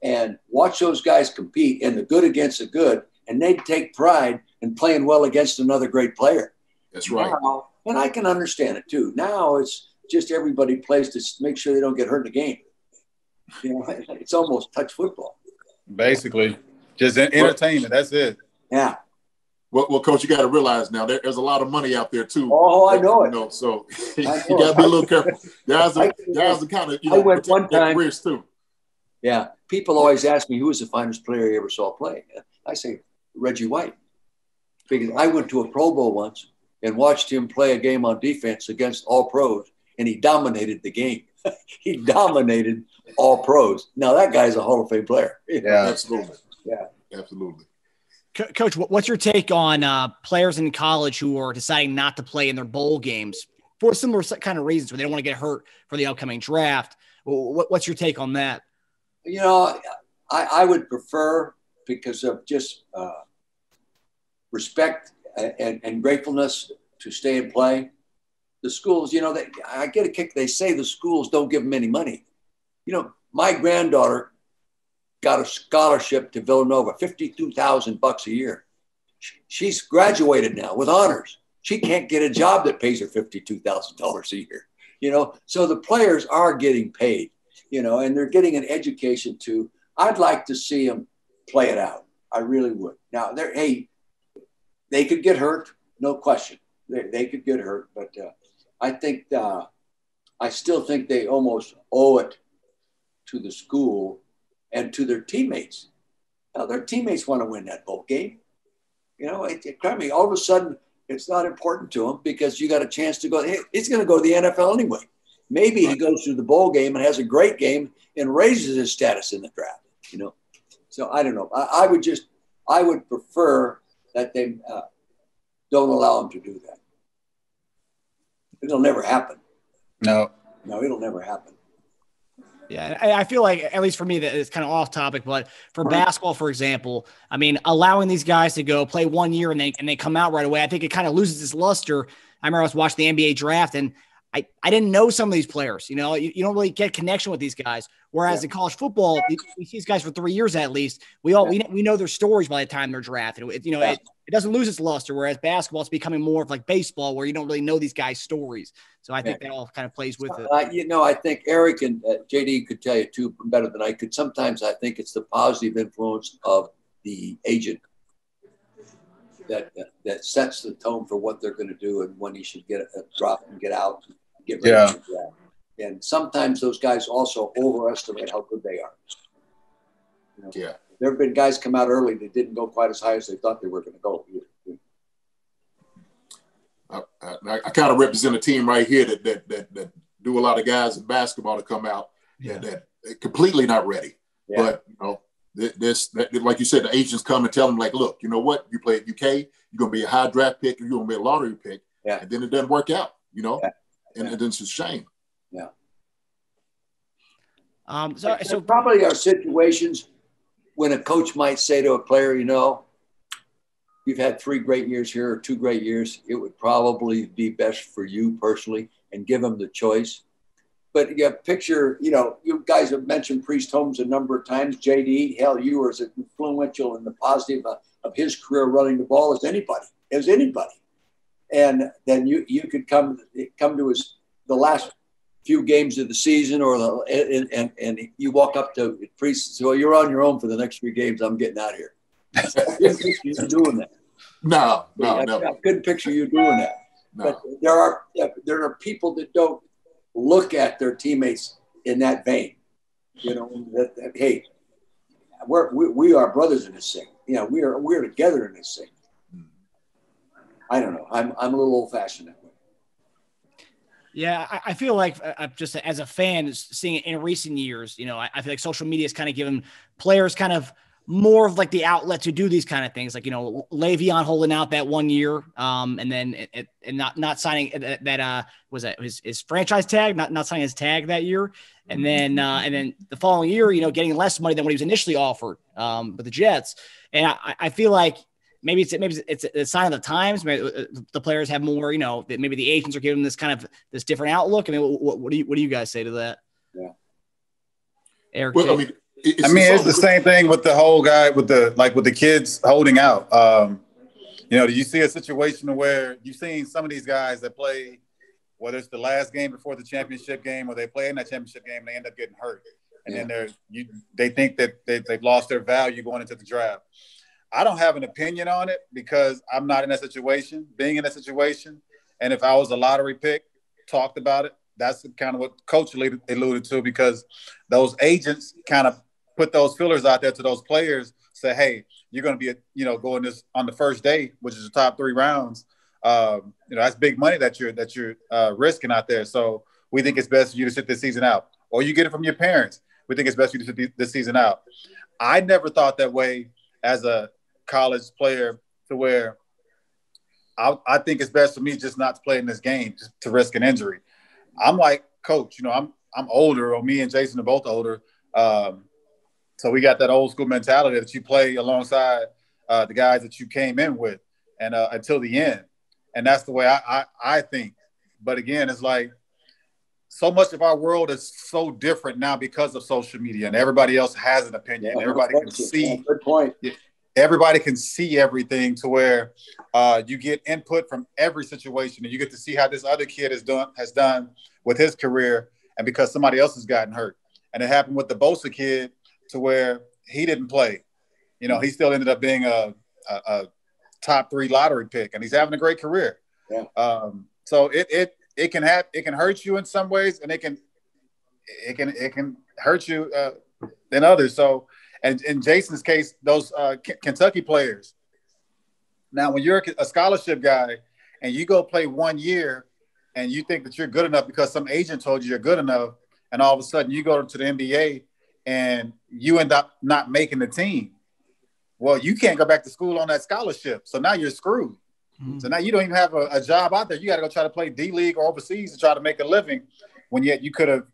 and watch those guys compete in the good against the good, and they'd take pride in playing well against another great player.
That's right.
Now, and I can understand it too. Now it's just everybody plays to make sure they don't get hurt in the game. You know, it's almost touch football.
Basically, just entertainment. That's it.
Yeah.
Well, Coach, you got to realize now there's a lot of money out there too.
Oh, I know it.
You know, so you got to be a little careful. Guys are kind of
I went one time.
Careers too.
Yeah. People always ask me who was the finest player you ever saw play. I say Reggie White, because I went to a Pro Bowl once and watched him play a game on defense against all pros, and he dominated the game. He dominated all pros. Now that guy's a Hall of Fame player.
Yeah, absolutely.
Yeah,
absolutely.
Coach, what's your take on players in college who are deciding not to play in their bowl games for similar kind of reasons, where they don't want to get hurt for the upcoming draft? What's your take on that?
You know, I would prefer, because of just respect and gratefulness, to stay and play. The schools, you know, I get a kick. They say the schools don't give them any money. You know, my granddaughter got a scholarship to Villanova, $52,000 a year. She's graduated now with honors. She can't get a job that pays her $52,000 a year. You know, so the players are getting paid, you know, and they're getting an education too. I'd like to see them play it out. I really would. Now, they could get hurt, no question. They could get hurt, but I still think they almost owe it to the school and to their teammates. Now, their teammates want to win that bowl game. You know, all of a sudden, it's not important to them because you got a chance to go. He's going to go to the NFL anyway. Maybe he goes through the bowl game and has a great game and raises his status in the draft, you know. So I don't know. I would prefer that they don't allow him to do that. It'll never happen. No, it'll never happen.
Yeah, I feel like, at least for me, that it's kind of off topic, but for basketball, for example, I mean, allowing these guys to go play 1 year and they come out right away, I think it kind of loses its luster. I remember I was watching the NBA draft, and I didn't know some of these players. You know, you don't really get connection with these guys. Whereas in college football, we see these guys for 3 years at least. We know their stories by the time they're drafted. It doesn't lose its luster. Whereas basketball, it's becoming more of like baseball, where you don't really know these guys' stories. So I think that all kind of plays with it.
You know, I think Eric and JD could tell you too better than I could. Sometimes I think it's the positive influence of the agent that sets the tone for what they're going to do and when he should get a drop and get out. Get ready to draft. And sometimes those guys also overestimate how good they are. You know? Yeah. There have been guys come out early that didn't go quite as high as they thought they were going to go.
I kind of represent a team right here that do a lot of guys in basketball to come out that completely not ready. Yeah. But, you know, like you said, the agents come and tell them, like, look, you know what? You play at UK, you're going to be a high draft pick, or you're going to be a lottery pick. Yeah. And then it doesn't work out, you know? Yeah. And then it's a shame.
Yeah.
So
probably are situations when a coach might say to a player, you know, you've had 3 great years here or 2 great years. It would probably be best for you personally, and give them the choice. But you picture, you know, you guys have mentioned Priest Holmes a number of times. JD, hell, you were as influential in the positive of his career running the ball as anybody. And then you could come to the last few games of the season, or and you walk up to Priest and say, well, you're on your own for the next 3 games. I'm getting out of here. You're doing that.
No,
I couldn't picture you doing that. No. But there are people that don't look at their teammates in that vein. You know, that hey, we are brothers in this thing. You know, we're together in this thing. I don't know. I'm a little old fashioned that way.
Yeah, I feel like just as a fan, seeing it in recent years, you know, I feel like social media has kind of given players kind of more of like the outlet to do these kind of things, like, you know, Le'Veon holding out that 1 year, and then and not signing that was that his franchise tag, not signing his tag that year, and then the following year, you know, getting less money than what he was initially offered with the Jets, and I feel like. Maybe it's a sign of the times. Maybe the players have more, you know, that maybe the agents are giving them this different outlook. I mean, what do you guys say to that?
Yeah.
Eric.
Well,
it's the same thing with the whole guy with the kids holding out. You know, do you see a situation where you've seen some of these guys that play, whether it's the last game before the championship game or they play in that championship game, and they end up getting hurt, and then they think that they've lost their value going into the draft. I don't have an opinion on it because I'm not in that situation, being in that situation. And if I was a lottery pick, talked about it, that's kind of what Coach alluded to, because those agents kind of put those fillers out there to those players, say, hey, you're going to be, going this on the first day, which is the top 3 rounds. That's big money that you're risking out there. So we think it's best for you to sit this season out. Or you get it from your parents. We think it's best for you to sit this season out. I never thought that way as a college player, to where I think it's best for me just not to play in this game, just to risk an injury. I'm like, Coach, I'm older, or me and Jason are both older. So we got that old school mentality that you play alongside the guys that you came in with and until the end. And that's the way I think. But again, it's like so much of our world is so different now because of social media, and everybody else has an opinion.
Yeah,
everybody can see.
Yeah, good point.
Everybody can see everything, to where you get input from every situation, and you get to see how this other kid has done with his career, and because somebody else has gotten hurt. And it happened with the Bosa kid, to where he didn't play. He still ended up being a top 3 lottery pick, and he's having a great career.
Yeah.
So it can hurt you in some ways, and it can hurt you in others. So. And in Jason's case, those Kentucky players. Now, when you're a scholarship guy and you go play 1 year and you think that you're good enough because some agent told you you're good enough, and all of a sudden you go to the NBA and you end up not making the team, well, you can't go back to school on that scholarship. So now you're screwed. Mm-hmm. So now you don't even have a job out there. You got to go try to play D-League or overseas to try to make a living, when yet you could have,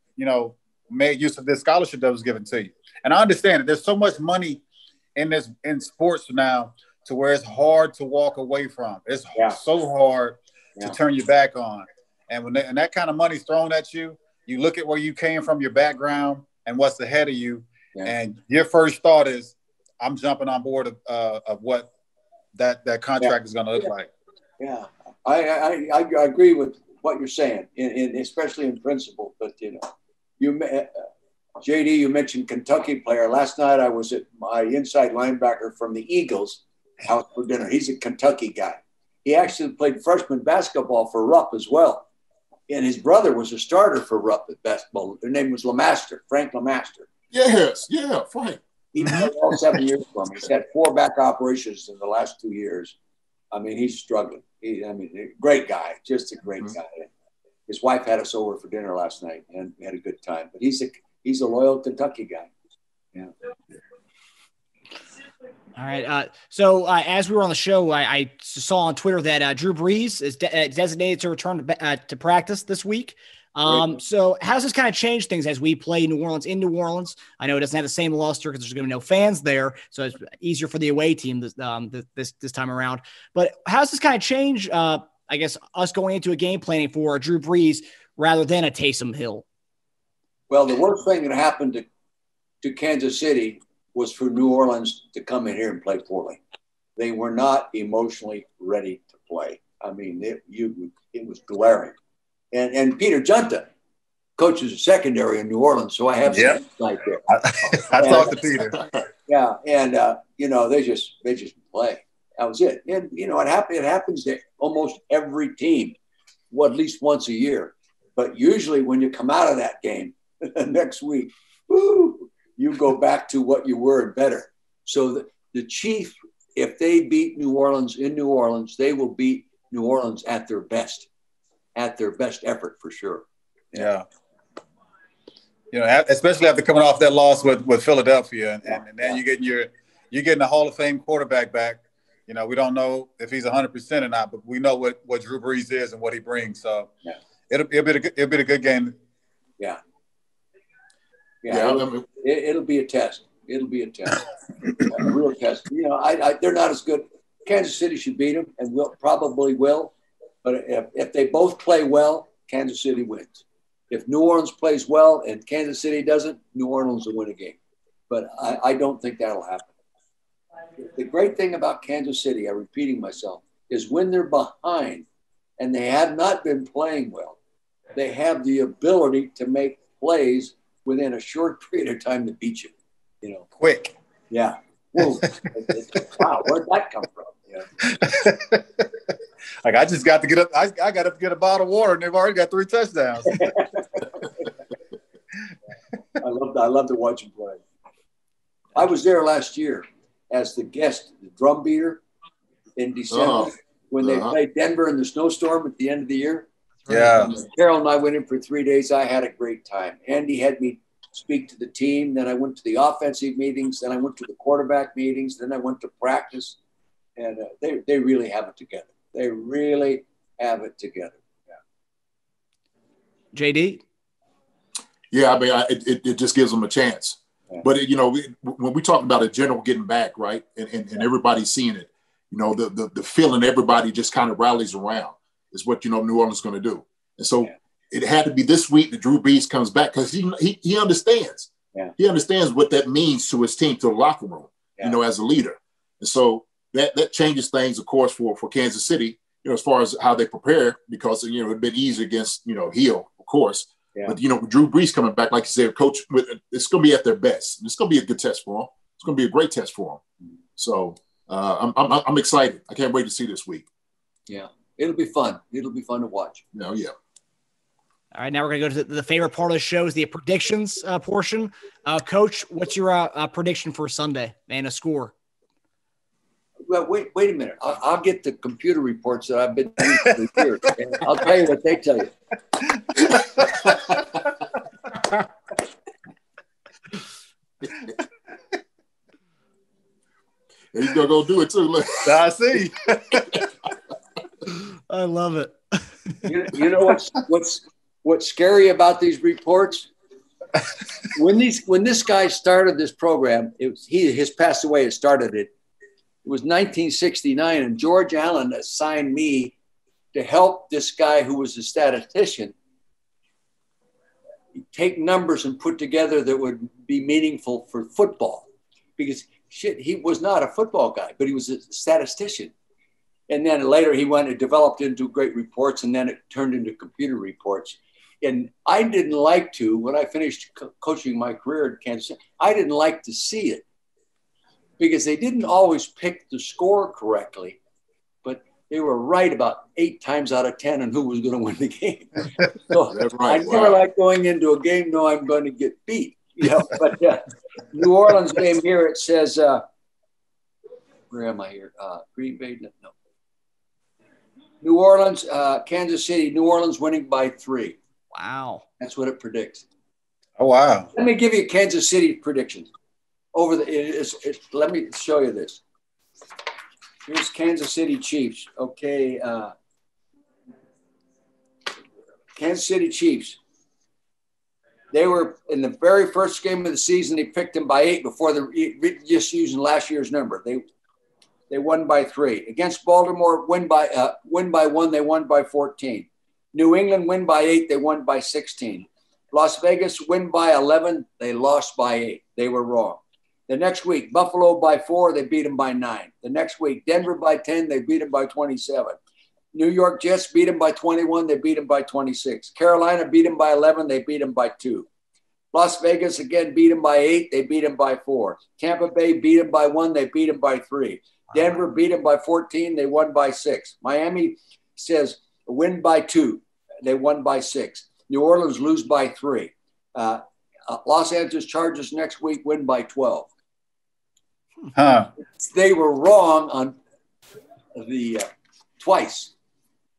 made use of this scholarship that was given to you. And I understand that there's so much money in sports now, to where it's hard to walk away from. It's so hard to turn your back on. And when that kind of money's thrown at you, you look at where you came from, your background, and what's ahead of you. Yeah. And your first thought is, I'm jumping on board of what that contract is going to look like.
Yeah, I agree with what you're saying, especially in principle. But JD, you mentioned Kentucky player. Last night I was at my inside linebacker from the Eagles house for dinner. He's a Kentucky guy. He actually played freshman basketball for Rupp as well. And his brother was a starter for Rupp at basketball. Their name was Frank Lamaster.
Yes, Frank.
He played all 7 years for me. He's had 4 back operations in the last 2 years. I mean, he's struggling. Great guy, just a great guy. His wife had us over for dinner last night, and we had a good time. But he's a loyal Kentucky guy. Yeah.
All right. So as we were on the show, I saw on Twitter that Drew Brees is designated to return to practice this week. So how does this kind of change things as we play in New Orleans? I know it doesn't have the same luster because there's going to be no fans there, so it's easier for the away team this time around. But how does this kind of change, I guess, us going into a game planning for Drew Brees rather than a Taysom Hill?
Well, the worst thing that happened to Kansas City was for New Orleans to come in here and play poorly. They were not emotionally ready to play. I mean, it was glaring. And Peter Junta coaches a secondary in New Orleans, so I have some insight there.
I talked to Peter.
Yeah, and they just play. That was it. And, you know, it happens to almost every team, at least once a year. But usually when you come out of that game next week, woo, you go back to what you were and better. So the Chiefs, if they beat New Orleans in New Orleans, they will beat New Orleans at their best effort for sure.
Yeah. You know, especially after coming off that loss with Philadelphia, and then you're getting a Hall of Fame quarterback back. You know, we don't know if he's 100% or not, but we know what Drew Brees is and what he brings. So it'll be a good game.
Yeah. It'll be a test. It'll be a test, a real test. You know, they're not as good. Kansas City should beat them, and probably will. But if they both play well, Kansas City wins. If New Orleans plays well and Kansas City doesn't, New Orleans will win a game. But I don't think that'll happen. The great thing about Kansas City, I'm repeating myself, is when they're behind and they have not been playing well, they have the ability to make plays within a short period of time to beat you. You know,
quick.
Yeah. Whoa. Wow, where'd that come from? Yeah.
Like I just got to get up. I got to get a bottle of water, and they've already got 3 touchdowns.
I love to watch him play. I was there last year as the guest, the drum beater in December when they played Denver in the snowstorm at the end of the year.
Yeah.
Carol and I went in for 3 days. I had a great time. Andy had me speak to the team. Then I went to the offensive meetings. Then I went to the quarterback meetings. Then I went to practice. And they really have it together. They really have it together. Yeah.
JD?
Yeah, I mean, it just gives them a chance. Yeah. But, you know, when we talk about a general getting back, right, and everybody's seeing it, you know, the feeling everybody just kind of rallies around is what, you know, New Orleans is going to do. And so it had to be this week that Drew Brees comes back because he understands. Yeah. He understands what that means to his team, to the locker room, you know, as a leader. And so that changes things, of course, for Kansas City, you know, as far as how they prepare, because, you know, it'd been easy against, you know, Hill, of course. Yeah. But, you know, Drew Brees coming back, like you said, coach, it's going to be at their best. It's going to be a good test for them. It's going to be a great test for them. So I'm excited. I can't wait to see this week.
Yeah, it'll be fun. It'll be fun to watch.
Oh, yeah.
All right, now we're going to go to the favorite part of the show is the predictions portion. Coach, what's your prediction for Sunday and a score?
Well, wait a minute. I'll get the computer reports that I've been doing for years. I'll tell you what they tell you.
He's gonna go do it too. Look.
I see.
I love it.
You know what's scary about these reports? When this guy started this program, he has passed away. It started it. It was 1969, and George Allen assigned me to help this guy who was a statistician take numbers and put together that would be meaningful for football. Because he was not a football guy, but he was a statistician. And then later he went and developed into great reports, and then it turned into computer reports. And I didn't like to, when I finished coaching my career at Kansas City, I didn't like to see it because they didn't always pick the score correctly, but they were right about 8 times out of 10 on who was going to win the game. So that's right. I never like going into a game, no, I'm going to get beat. You know, but New Orleans game here, it says, where am I here? Green Bay? No. New Orleans, Kansas City, New Orleans winning by 3.
Wow.
That's what it predicts.
Oh, wow.
Let me give you Kansas City predictions. Let me show you this. Here's Kansas City Chiefs. Okay. Kansas City Chiefs. They were in the very first game of the season. They picked them by 8 before just using last year's number. They won by 3 against Baltimore. Win by 1. They won by 14. New England win by 8. They won by 16. Las Vegas win by 11. They lost by 8. They were wrong. The next week, Buffalo by 4, they beat them by 9. The next week, Denver by 10, they beat them by 27. New York Jets beat them by 21, they beat them by 26. Carolina beat them by 11, they beat them by 2. Las Vegas again beat them by 8. They beat them by 4. Tampa Bay beat them by 1. They beat them by 3. Denver beat them by 14. They won by 6. Miami says win by 2. They won by 6. New Orleans lose by 3. Los Angeles Chargers next week win by 12. They were wrong on the twice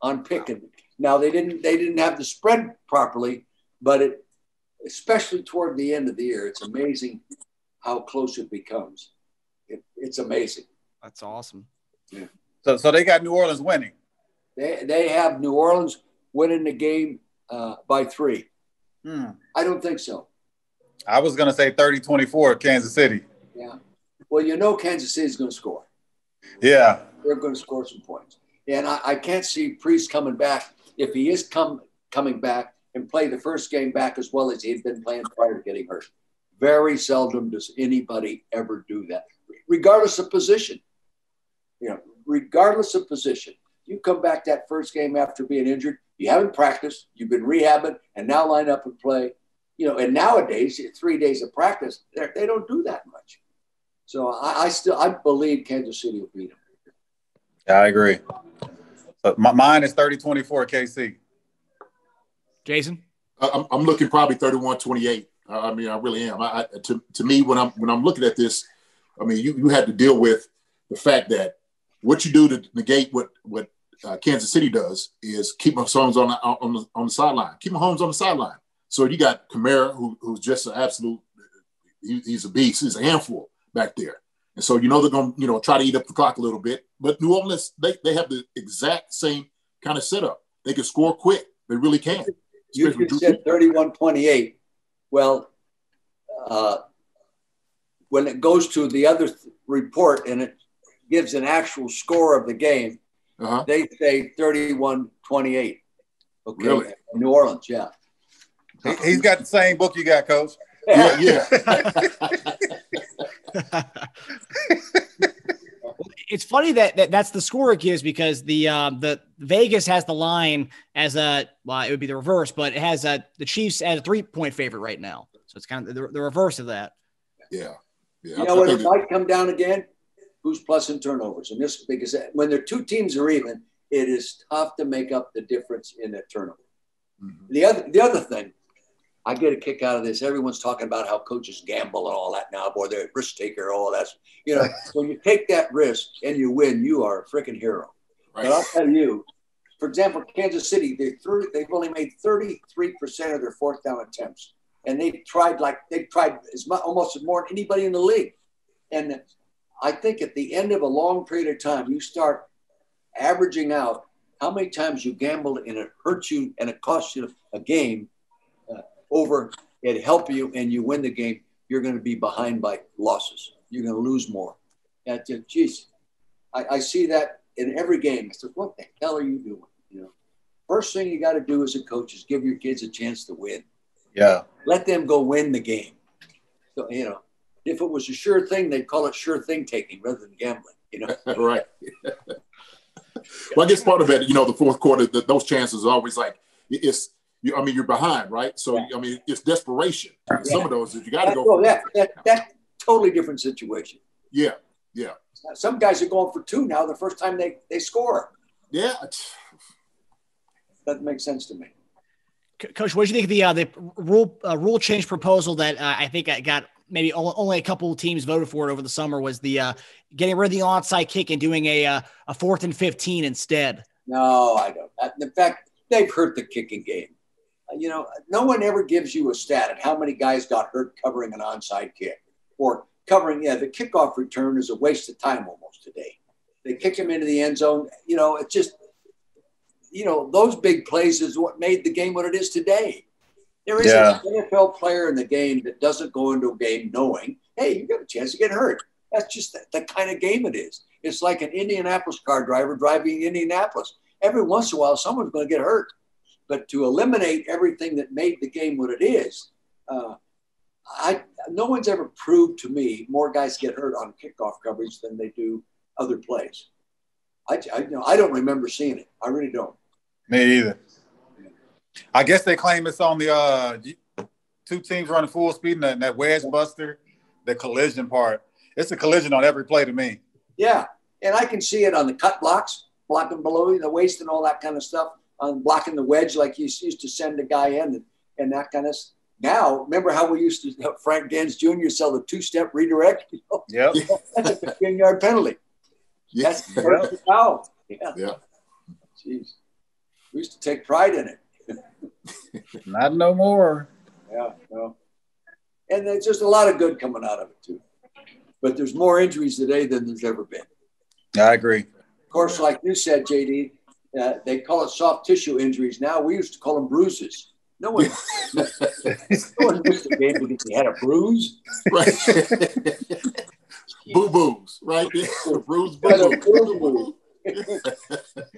on picking. Now they didn't have the spread properly, but especially toward the end of the year, it's amazing how close it becomes. It's amazing.
That's awesome.
Yeah.
So they got New Orleans winning.
They have New Orleans winning the game by 3. I don't think so.
I was going to say 30-24 Kansas City.
Yeah. Well, Kansas City's going to score.
Yeah.
They're going to score some points. And I can't see Priest coming back. If he is coming back and play the first game back as well as he had been playing prior to getting hurt. Very seldom does anybody ever do that, regardless of position. Regardless of position. You come back that first game after being injured, you haven't practiced, you've been rehabbing, and now line up and play. And nowadays, 3 days of practice, they don't do that much. So I believe Kansas City will beat them.
Yeah, I agree. So mine is 30-24 KC.
Jason?
I'm looking probably 31-28. I really am. To me, when I'm looking at this, you had to deal with the fact that what you do to negate what Kansas City does is keep Mahomes on the sideline. Keep Mahomes on the sideline. So you got Kamara, who's just an absolute. He's a beast. He's a handful back there. And so they're going to try to eat up the clock a little bit. But New Orleans, they have the exact same kind of setup. They can score quick. They really can.
You said 31-28. Well, when it goes to the other report and it gives an actual score of the game, they say 31-28. Okay,
really?
New Orleans, yeah.
He's got the same book you got, Coach.
Yeah.
It's funny that's the score it gives because the Vegas has the line as it would be the reverse, but it has the Chiefs as a 3-point favorite right now. So it's kind of the reverse of that.
Yeah.
It might come down again? Who's plus in turnovers? And this because when the two teams are even, it is tough to make up the difference in a turnover. Mm-hmm. The other thing, I get a kick out of this. Everyone's talking about how coaches gamble and all that now. Boy, they're a risk taker, all that. When you take that risk and you win, you are a freaking hero. Right. But I'll tell you, for example, Kansas City, they've only made 33% of their fourth down attempts. And they've tried almost more than anybody in the league. And I think at the end of a long period of time, you start averaging out how many times you gambled and it hurts you and it costs you a game over it help you and you win the game, you're going to be behind by losses. You're going to lose more. Geez, I see that in every game. I said, what the hell are you doing? First thing you got to do as a coach is give your kids a chance to win.
Yeah. Let
them go win the game. So, if it was a sure thing, they'd call it sure thing taking rather than gambling,
Right. Well, I guess part of it, the fourth quarter, those chances are always like, you're behind, right? So, it's desperation. Yeah. Some of those, you got to go.
That's totally different situation.
Yeah.
Some guys are going for 2 now the first time they score.
Yeah.
Doesn't make sense to me.
Coach, what do you think of the rule change proposal that I think I got maybe only a couple of teams voted for it over the summer was the getting rid of the onside kick and doing a 4th and 15 instead?
No, I don't. In fact, they've hurt the kicking game. No one ever gives you a stat at how many guys got hurt covering an onside kick or covering. Yeah, the kickoff return is a waste of time almost today. They kick him into the end zone. It's just, those big plays is what made the game what it is today. There is an NFL player in the game that doesn't go into a game knowing, hey, you got a chance to get hurt. That's just the kind of game it is. It's like an Indianapolis car driver driving Indianapolis. Every once in a while, someone's going to get hurt. But to eliminate everything that made the game what it is, no one's ever proved to me more guys get hurt on kickoff coverage than they do other plays. I don't remember seeing it. I really don't.
Me either. I guess they claim it's on the two teams running full speed and that wedge buster, the collision part. It's a collision on every play to me.
Yeah, and I can see it on the cut blocks, blocking below the waist and all that kind of stuff, on blocking the wedge like you used to send a guy in and that kind of stuff. Now, remember how we used to have Frank Gans Jr. sell the two-step redirect?
Yep.
That's a 15-yard penalty. That's the first foul. Yeah. Jeez. We used to take pride in it.
Not no more.
Yeah, no. And there's just a lot of good coming out of it, too. But there's more injuries today than there's ever been.
I agree.
Of course, like you said, JD, they call it soft tissue injuries now. We used to call them bruises. No one missed the game because he had a bruise.
Right. Boo-boos, right? Bruise, boo-boo.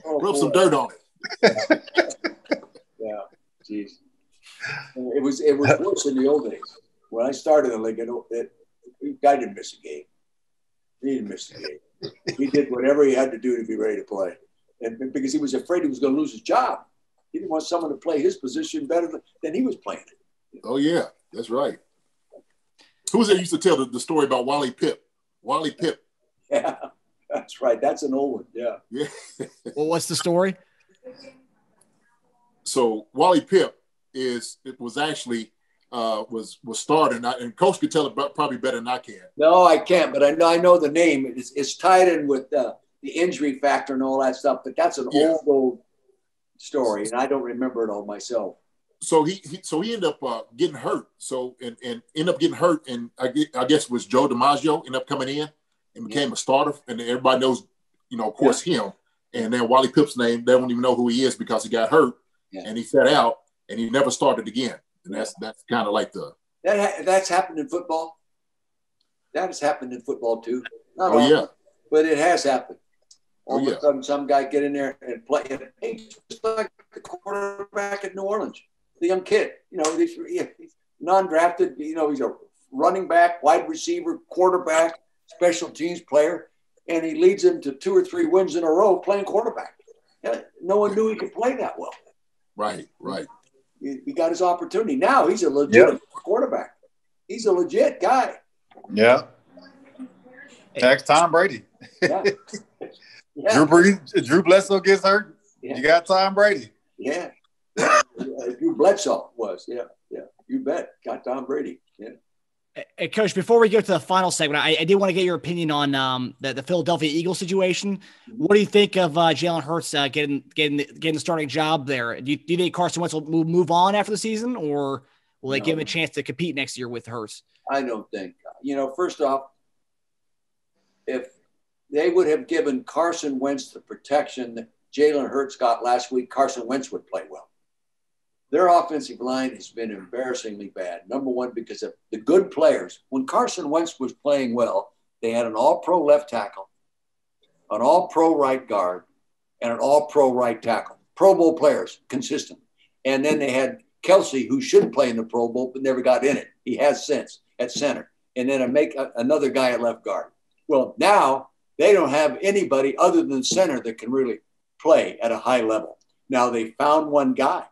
Rub some dirt on it.
Yeah, jeez. It was worse in the old days. When I started in the league, guy didn't miss a game. He didn't miss a game. He did whatever he had to do to be ready to play. And because he was afraid he was going to lose his job. He didn't want someone to play his position better than he was playing it.
Oh, yeah. That's right. Who was it used to tell the story about Wally Pipp? Wally Pipp.
Yeah, that's right. That's an old one. Yeah.
Yeah.
Well, what's the story?
So Wally Pipp was starting, and Coach could tell it probably better than I can.
No, I can't, but I know the name. It's tied in with the injury factor and all that stuff, but that's an old story, and I don't remember it all myself.
So he ended up getting hurt. So and ended up getting hurt, and I guess it was Joe DiMaggio ended up coming in and became a starter, and everybody knows, of course, him. And then Wally Pipp's name, they don't even know who he is because he got hurt, and he sat out, and he never started again. And that's kind of like
that's happened in football. That has happened in football too. Not
often,
yeah, but it has happened. All of a sudden, some guy get in there and play. Just like the quarterback at New Orleans, the young kid. He's non-drafted. He's a running back, wide receiver, quarterback, special teams player, and he leads them to 2 or 3 wins in a row playing quarterback. No one knew he could play that well.
Right.
He got his opportunity. Now he's a legit quarterback. He's a legit guy.
Yeah. Next Tom Brady.
Yeah.
Drew Bledsoe gets hurt. Yeah. You got Tom Brady.
Yeah. Drew Bledsoe was. Yeah. You bet. Got Tom Brady. Yeah.
Hey, Coach, before we go to the final segment, I did want to get your opinion on the Philadelphia Eagles situation. What do you think of Jalen Hurts getting the starting job there? Do you think Carson Wentz will move on after the season, or will they give him a chance to compete next year with Hurts?
I don't think. First off, if they would have given Carson Wentz the protection that Jalen Hurts got last week, Carson Wentz would play well. Their offensive line has been embarrassingly bad. Number one, because of the good players. When Carson Wentz was playing well, they had an all-pro left tackle, an all-pro right guard, and an all-pro right tackle. Pro Bowl players, consistent. And then they had Kelsey, who should play in the Pro Bowl, but never got in it. He has since at center. And then another guy at left guard. Well, now they don't have anybody other than center that can really play at a high level. Now they found one guy.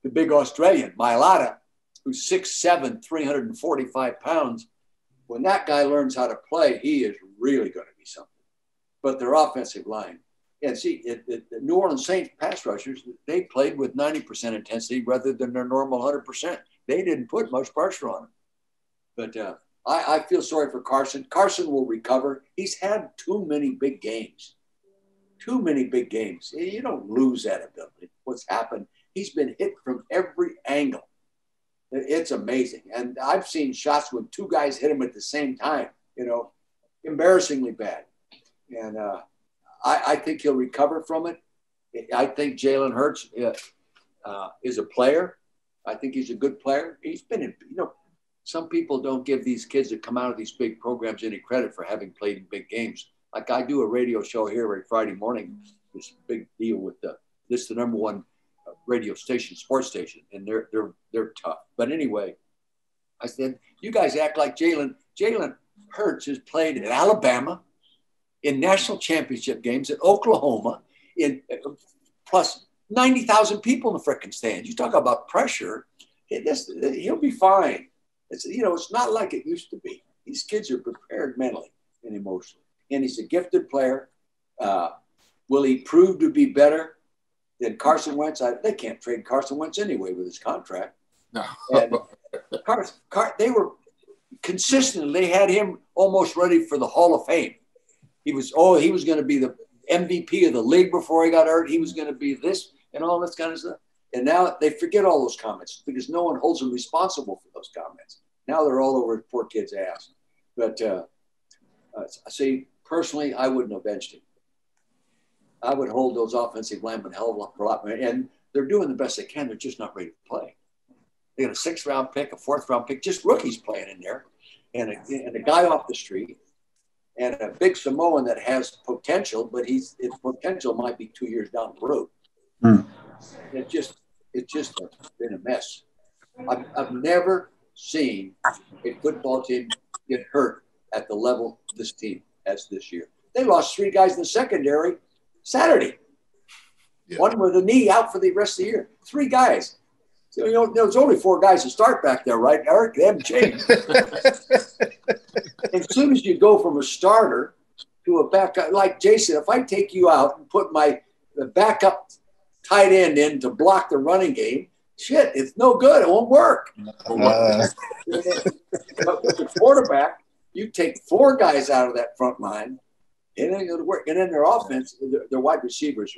The big Australian, Mailata, who's 6'7", 345 pounds. When that guy learns how to play, he is really going to be something. But their offensive line. And see, the New Orleans Saints pass rushers, they played with 90% intensity rather than their normal 100%. They didn't put much pressure on him. But I feel sorry for Carson. Carson will recover. He's had too many big games. Too many big games. You don't lose that ability. What's happened, he's been hit from every angle. It's amazing. And I've seen shots when 2 guys hit him at the same time, embarrassingly bad. And I think he'll recover from it. I think Jalen Hurts is a player. I think he's a good player. He's been in, some people don't give these kids that come out of these big programs any credit for having played in big games. Like I do a radio show here every Friday morning, this big deal with the number one radio station, sports station, and they're tough. But anyway, I said, you guys act like Jalen Hurts has played at Alabama, in national championship games, at Oklahoma, in plus 90,000 people in the frickin' stands. You talk about pressure. He'll be fine. It's not like it used to be. These kids are prepared mentally and emotionally, and he's a gifted player. Will he prove to be better than Carson Wentz? They can't trade Carson Wentz anyway with his contract.
No.
And they were consistent. They had him almost ready for the Hall of Fame. He was going to be the MVP of the league before he got hurt. He was going to be this and all this kind of stuff. And now they forget all those comments because no one holds them responsible for those comments. Now they're all over poor kid's ass. But I see, personally, I wouldn't have benched him. I would hold those offensive linemen a hell of a lot. And they're doing the best they can. They're just not ready to play. They got a 6th-round pick, a 4th-round pick, just rookies playing in there, and a guy off the street, and a big Samoan that has potential, but his potential might be 2 years down the road. It's just been a mess. I've never seen a football team get hurt at the level this team has this year. They lost 3 guys in the secondary Saturday. Yeah. One with a knee out for the rest of the year. 3 guys. So, there's only 4 guys to start back there, right, Eric? They haven't changed. As soon as you go from a starter to a backup, like Jason, if I take you out and put the backup tight end in to block the running game, shit, it's no good. It won't work. But with the quarterback, you take 4 guys out of that front line, and then it'll work. And then their offense, their wide receivers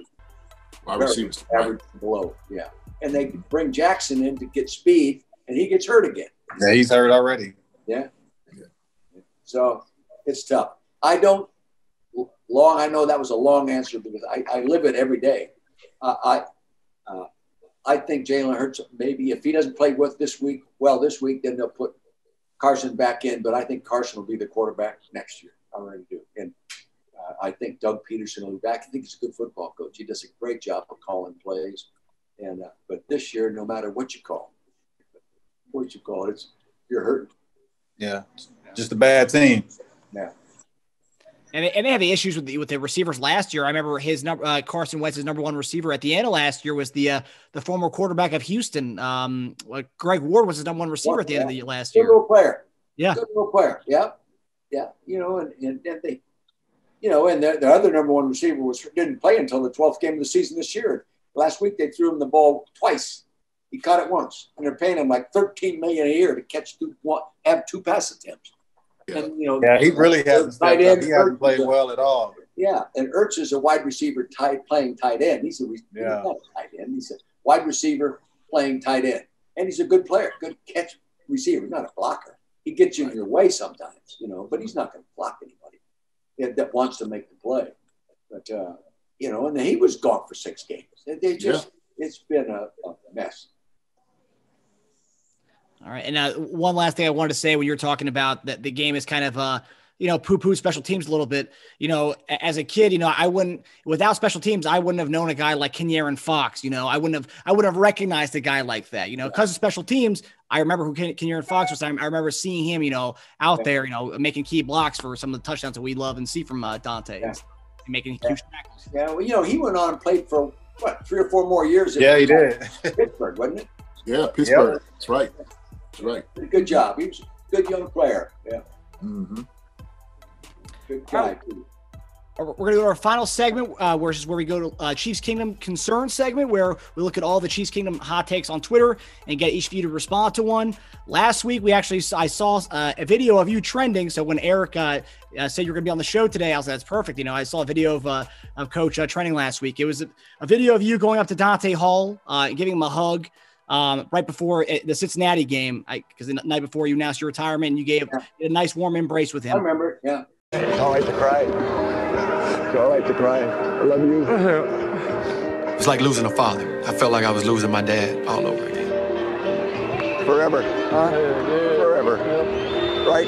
are average below, yeah. And they bring Jackson in to get speed, and he gets hurt again.
Yeah, he's hurt already.
Yeah. So it's tough. I know that was a long answer because I live it every day. I think Jalen Hurts, maybe if he doesn't play this week, then they'll put Carson back in. But I think Carson will be the quarterback next year. I really do. And I think Doug Peterson will be back. I think he's a good football coach. He does a great job of calling plays. And but this year, no matter what you call it, you're hurting.
Yeah, just a bad team.
Yeah.
And they had the issues with the receivers last year. I remember Carson Wentz's number 1 receiver at the end of last year was the former quarterback of Houston. Greg Ward was his number 1 receiver at the end of the last year.
Good little player.
Yeah.
Good little player. Yeah. Yeah. And they, and their other number 1 receiver didn't play until the 12th game of the season this year. Last week they threw him the ball twice. He caught it once, and they're paying him like $13 million a year to have 2 pass attempts.
Yeah.
And
he really hasn't. He hasn't played well at all.
Yeah, and Ertz is a wide receiver playing tight end. He's not a tight end. He's a wide receiver playing tight end, and he's a good player, good catch receiver, not a blocker. He gets you in your way sometimes, but he's not going to block anybody that wants to make the play. But and he was gone for 6 games. It's been a mess.
All right. And one last thing I wanted to say when you're talking about that the game is kind of, poo-poo special teams a little bit. As a kid, without special teams, I wouldn't have known a guy like Kenyaron Fox. I wouldn't have recognized a guy like that. Because of special teams, I remember who Kenyaron Fox was. I remember seeing him, out there, making key blocks for some of the touchdowns that we love and see from Dante.
Yeah.
Making huge tackles.
Yeah, well, he went on and played for 3 or 4 more years.
Yeah, he did.
Pittsburgh, wasn't it?
Yeah, Pittsburgh. Yep. That's right.
Good job. He was a good young player. Yeah.
Mm-hmm.
Good guy, too.
We're going to go to our final segment, where we go to Chiefs Kingdom Concern segment, where we look at all the Chiefs Kingdom hot takes on Twitter and get each of you to respond to one. Last week, I saw a video of you trending. So when Eric said you were going to be on the show today, I was like, that's perfect. I saw a video of Coach trending last week. It was a video of you going up to Dante Hall, giving him a hug right before the Cincinnati game, because the night before you announced your retirement, and you gave a nice warm embrace with him.
I remember, yeah.
It's all right to cry. It's all right to cry. I love you.
It was like losing a father. I felt like I was losing my dad all over again.
Forever. Huh? Forever. Right?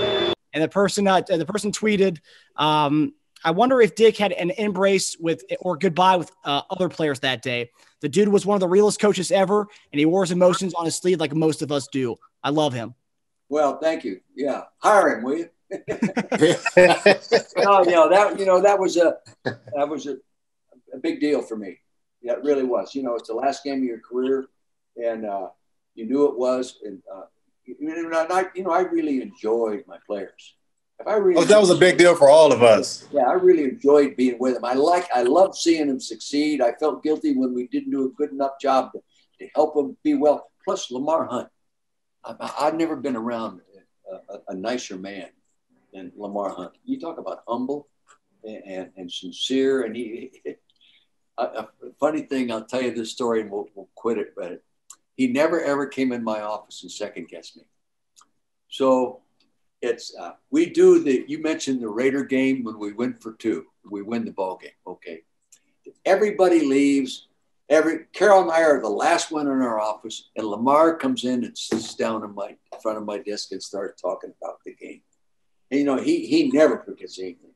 And the person tweeted, I wonder if Dick had an embrace with or goodbye with other players that day. The dude was one of the realest coaches ever, and he wore his emotions on his sleeve like most of us do. I love him.
Well, thank you. Yeah. Hire him, will you? That was a big deal for me. Yeah, it really was. It's the last game of your career, and You knew it was, and I really enjoyed my players.
That was a big deal for all of us.
Yeah, I really enjoyed being with them. I loved seeing them succeed. I felt guilty when we didn't do a good enough job to help them be well. Plus, Lamar Hunt. I've never been around a nicer man than Lamar Hunt. You talk about humble and sincere. And a funny thing, I'll tell you this story and we'll quit it, but he never, ever came in my office and second-guessed me. So we do you mentioned the Raider game when we win for 2. We win the ball game. Okay. Everybody leaves. Carol and I are the last one in our office, and Lamar comes in and sits down in front of my desk and starts talking about the game. And, he never forgets anything.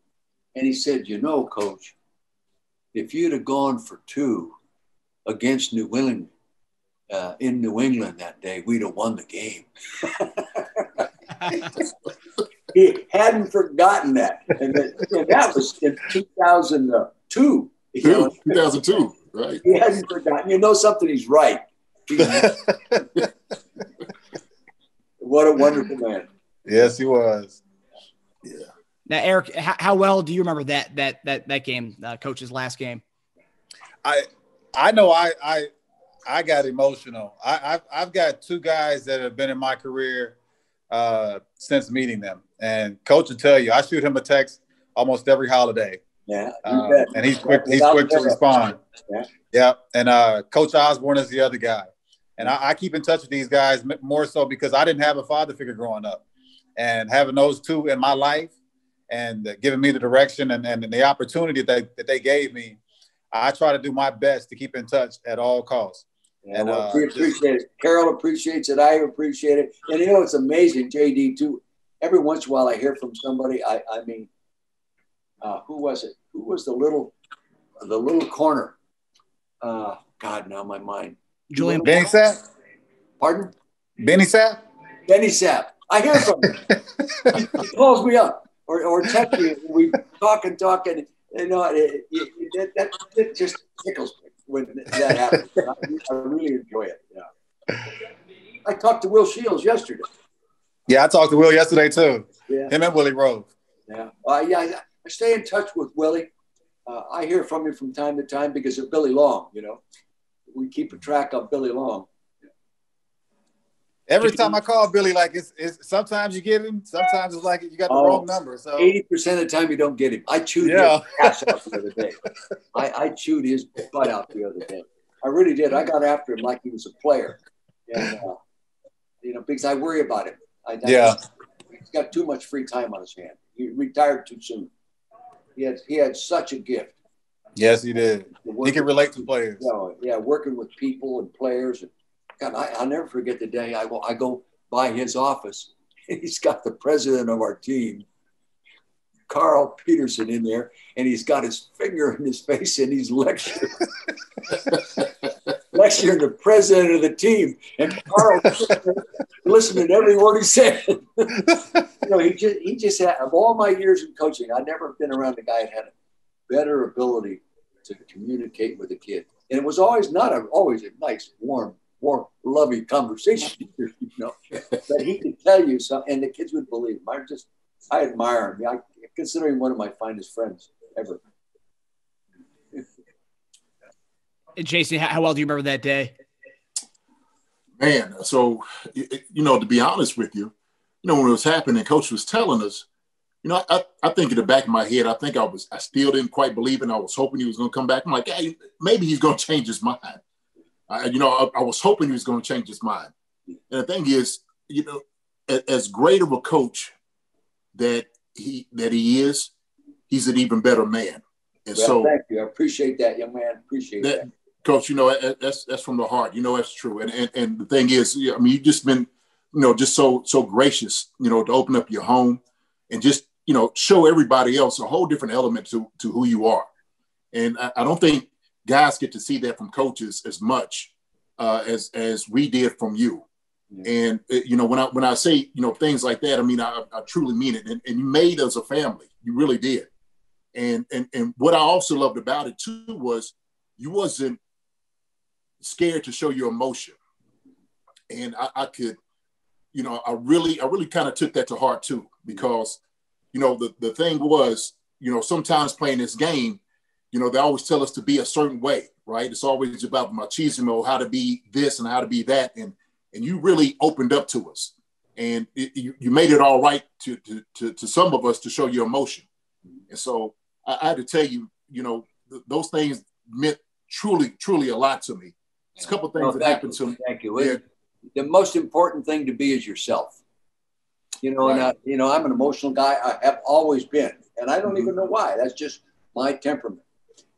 And he said, Coach, if you'd have gone for 2 against New England, in New England that day, we'd have won the game. He hadn't forgotten that. And that was in 2002.
2002, right?
He hasn't forgotten. Something, he's right. What a wonderful man.
Yes, he was.
Yeah.
Now, Eric, how well do you remember that game, Coach's last game?
I know I got emotional. I've got 2 guys that have been in my career since meeting them, and Coach will tell you, I shoot him a text almost every holiday.
Yeah,
and he's quick to respond. Yeah. And Coach Osborne is the other guy. And I keep in touch with these guys more so because I didn't have a father figure growing up. And having those 2 in my life and giving me the direction and the opportunity that they gave me, I try to do my best to keep in touch at all costs.
Yeah, we appreciate it. Carol appreciates it. I appreciate it. And it's amazing, JD, too. Every once in a while I hear from somebody. Who was it? Who was the little corner? God, now my mind.
Julian
Benny Sapp?
Pardon?
Benny Sapp?
Benny Sapp. I hear from him. He calls me up or texts me. We talk. And it just tickles me when that happens. I really enjoy it. Yeah. I talked to Will Shields yesterday.
Yeah, I talked to Will yesterday too.
Yeah.
Him and Willie Rove.
Yeah. I stay in touch with Willie. I hear from him from time to time because of Billy Long. We keep a track of Billy Long.
Every time I call Billy, like it's sometimes you get him, sometimes it's like you got the wrong number. So
80% of the time you don't get him. I chewed his ass out the other day. I chewed his butt out the other day. I really did. I got after him like he was a player, and because I worry about him. He's got too much free time on his hand. He retired too soon. He had such a gift.
Yes, he did. He can relate to players.
Working with people and players. And God, I'll never forget the day I go by his office. He's got the president of our team, Carl Peterson, in there, and he's got his finger in his face and he's lecturing the president of the team. And Carl listening to every word he said. He just had, of all my years in coaching, I've never been around a guy that had a better ability to communicate with a kid. And it was always always a nice, warm, loving conversation, but he could tell you something, and the kids would believe him. I admire him. I consider him one of my finest friends ever.
Jason, how well do you remember that day?
Man, so, to be honest with you, when it was happening, Coach was telling us, I think in the back of my head, I still didn't quite believe it. I was hoping he was going to come back. I'm like, hey, maybe he's going to change his mind. I was hoping he was going to change his mind. And the thing is, as great of a coach that he is, he's an even better man. And
thank you. I appreciate that, young man. Appreciate that.
Coach, that's from the heart. That's true. And the thing is, you've just been, just so gracious, to open up your home and just, show everybody else a whole different element to who you are. And I don't think guys get to see that from coaches as much as we did from you. Yeah. And, when I say, things like that, I truly mean it. And you made us a family. You really did. And what I also loved about it too was you wasn't scared to show your emotion. And I could, I really kind of took that to heart too, because, the thing was, sometimes playing this game, they always tell us to be a certain way, right? It's always about machismo, how to be this and how to be that. And you really opened up to us. And you made it all right to some of us to show your emotion. And so I had to tell you, those things meant truly, truly a lot to me. There's a couple of things that happened to me.
Thank you. Yeah. The most important thing to be is yourself.
Right.
And I'm an emotional guy. I have always been, and I don't even know why. That's just my temperament.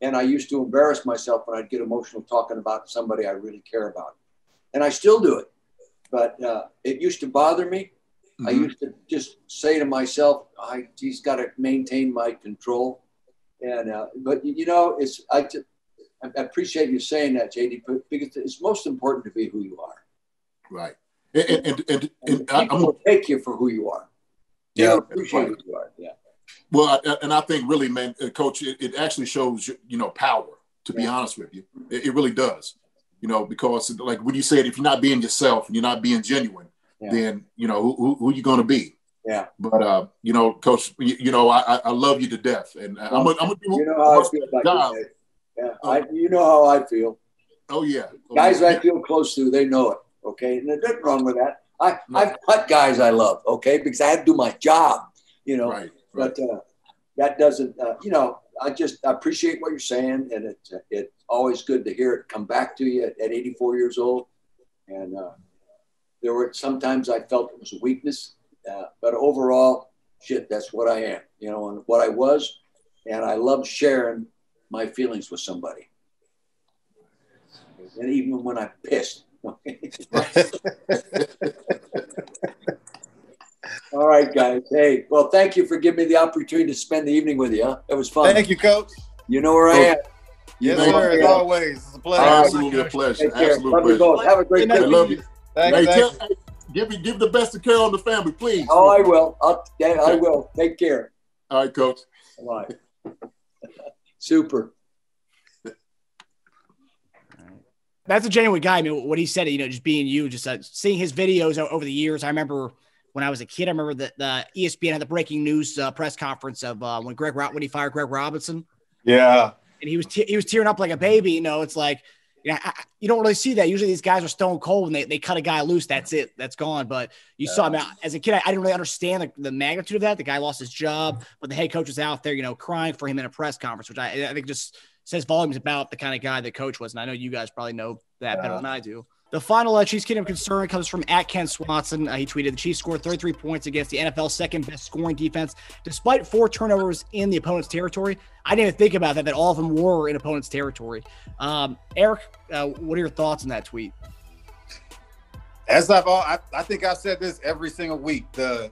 And I used to embarrass myself when I'd get emotional talking about somebody I really care about, and I still do it. But it used to bother me. I used to just say to myself, he's got to maintain my control. And but I appreciate you saying that, JD, because it's most important to be who you are.
Right.
And people will take you for who you are. They don't appreciate who you are. Yeah.
Well, and I think really, man, Coach, it actually shows, power, to be honest with you. It really does, because like when you said, if you're not being yourself and you're not being genuine, then, who you going to be?
Yeah.
But, Coach, I love you to death. And I'm going to do
how I feel about you, yeah. You know how I feel.
Oh, yeah.
Guys I feel close to, they know it. Okay. And there's nothing wrong with that. I've cut guys I love. Okay. Because I had to do my job,
Right.
But that doesn't, I appreciate what you're saying. And it's always good to hear it come back to you at 84 years old. And there were sometimes I felt it was a weakness, but overall, that's what I am, and what I was. And I love sharing my feelings with somebody. And even when I'm pissed. All right, guys. Hey, well, thank you for giving me the opportunity to spend the evening with you. Huh? It was fun.
Thank you, Coach.
You know where I am.
Yes, sir. As always. It's a pleasure.
Absolutely a pleasure. Absolutely
pleasure. Have a great day.
I love you.
Thank you.
Give the best of care on the family, please.
Oh, I will. I will. Take care.
All right, Coach.
All right. Super.
That's a genuine guy. I mean, what he said, just being you, just seeing his videos over the years. I remember when I was a kid, I remember that the ESPN had the breaking news press conference of when he fired Greg Robinson.
Yeah.
And he was tearing up like a baby. It's like, you don't really see that. Usually these guys are stone cold when they cut a guy loose. That's it. That's gone. But you saw him as a kid. I didn't really understand the magnitude of that. The guy lost his job, but the head coach was out there, crying for him in a press conference, which I think just says volumes about the kind of guy that Coach was. And I know you guys probably know that better than I do. The final Chiefs Kingdom concern comes from @Ken Swanson. He tweeted, the Chiefs scored 33 points against the NFL's second best scoring defense, despite 4 turnovers in the opponent's territory. I didn't even think about that all of them were in opponent's territory. Eric, what are your thoughts on that tweet?
As I think I've said this every single week. The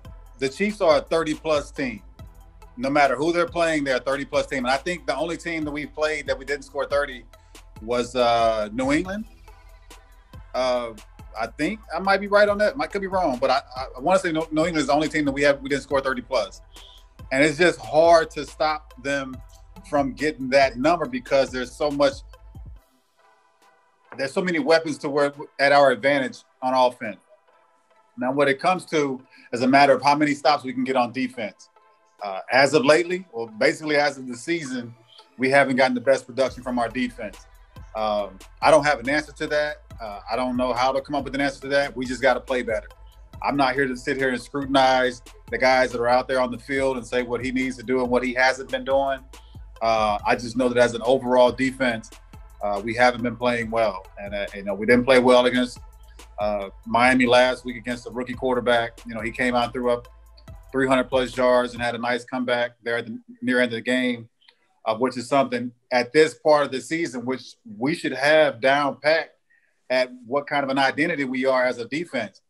Chiefs are a 30-plus team. No matter who they're playing, they're a 30-plus team. And I think the only team that we played that we didn't score 30 was New England. I think I might be right on that. Could be wrong, but I want to say New England is the only team that we didn't score 30-plus. And it's just hard to stop them from getting that number because there's so many weapons to work at our advantage on offense. Now, what it comes to is a matter of how many stops we can get on defense. As of lately, well, basically as of the season, we haven't gotten the best production from our defense. I don't have an answer to that. I don't know how to come up with an answer to that. We just got to play better. I'm not here to sit here and scrutinize the guys that are out there on the field and say what he needs to do and what he hasn't been doing. I just know that as an overall defense, we haven't been playing well. And, we didn't play well against Miami last week against a rookie quarterback. He came out and threw up 300-plus yards and had a nice comeback there at the near end of the game, which is something at this part of the season, which we should have down pat at what kind of an identity we are as a defense.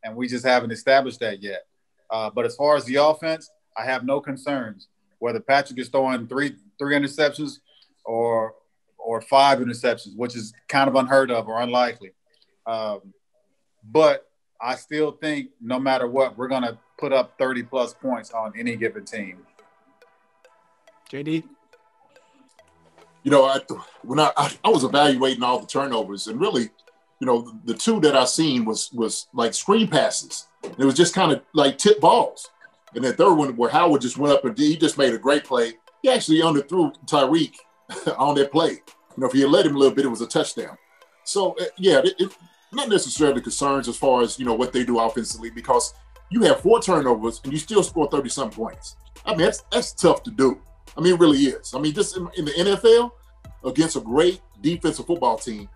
And we just haven't established that yet. But as far as the offense, I have no concerns. Whether Patrick is throwing three interceptions or 5 interceptions, which is kind of unheard of or unlikely. But I still think no matter what, we're going to put up 30-plus points on any given team.
JD?
When I was evaluating all the turnovers, and really, the two that I seen was like screen passes. It was just kind of like tip balls. And that third one where Howard just went up and he just made a great play. He actually underthrew Tyreek on that play. If he had let him a little bit, it was a touchdown. So, it not necessarily concerns as far as, what they do offensively, because you have 4 turnovers and you still score 30-some points. I mean, that's tough to do. I mean, it really is. I mean, just in the NFL, against a great defensive football team,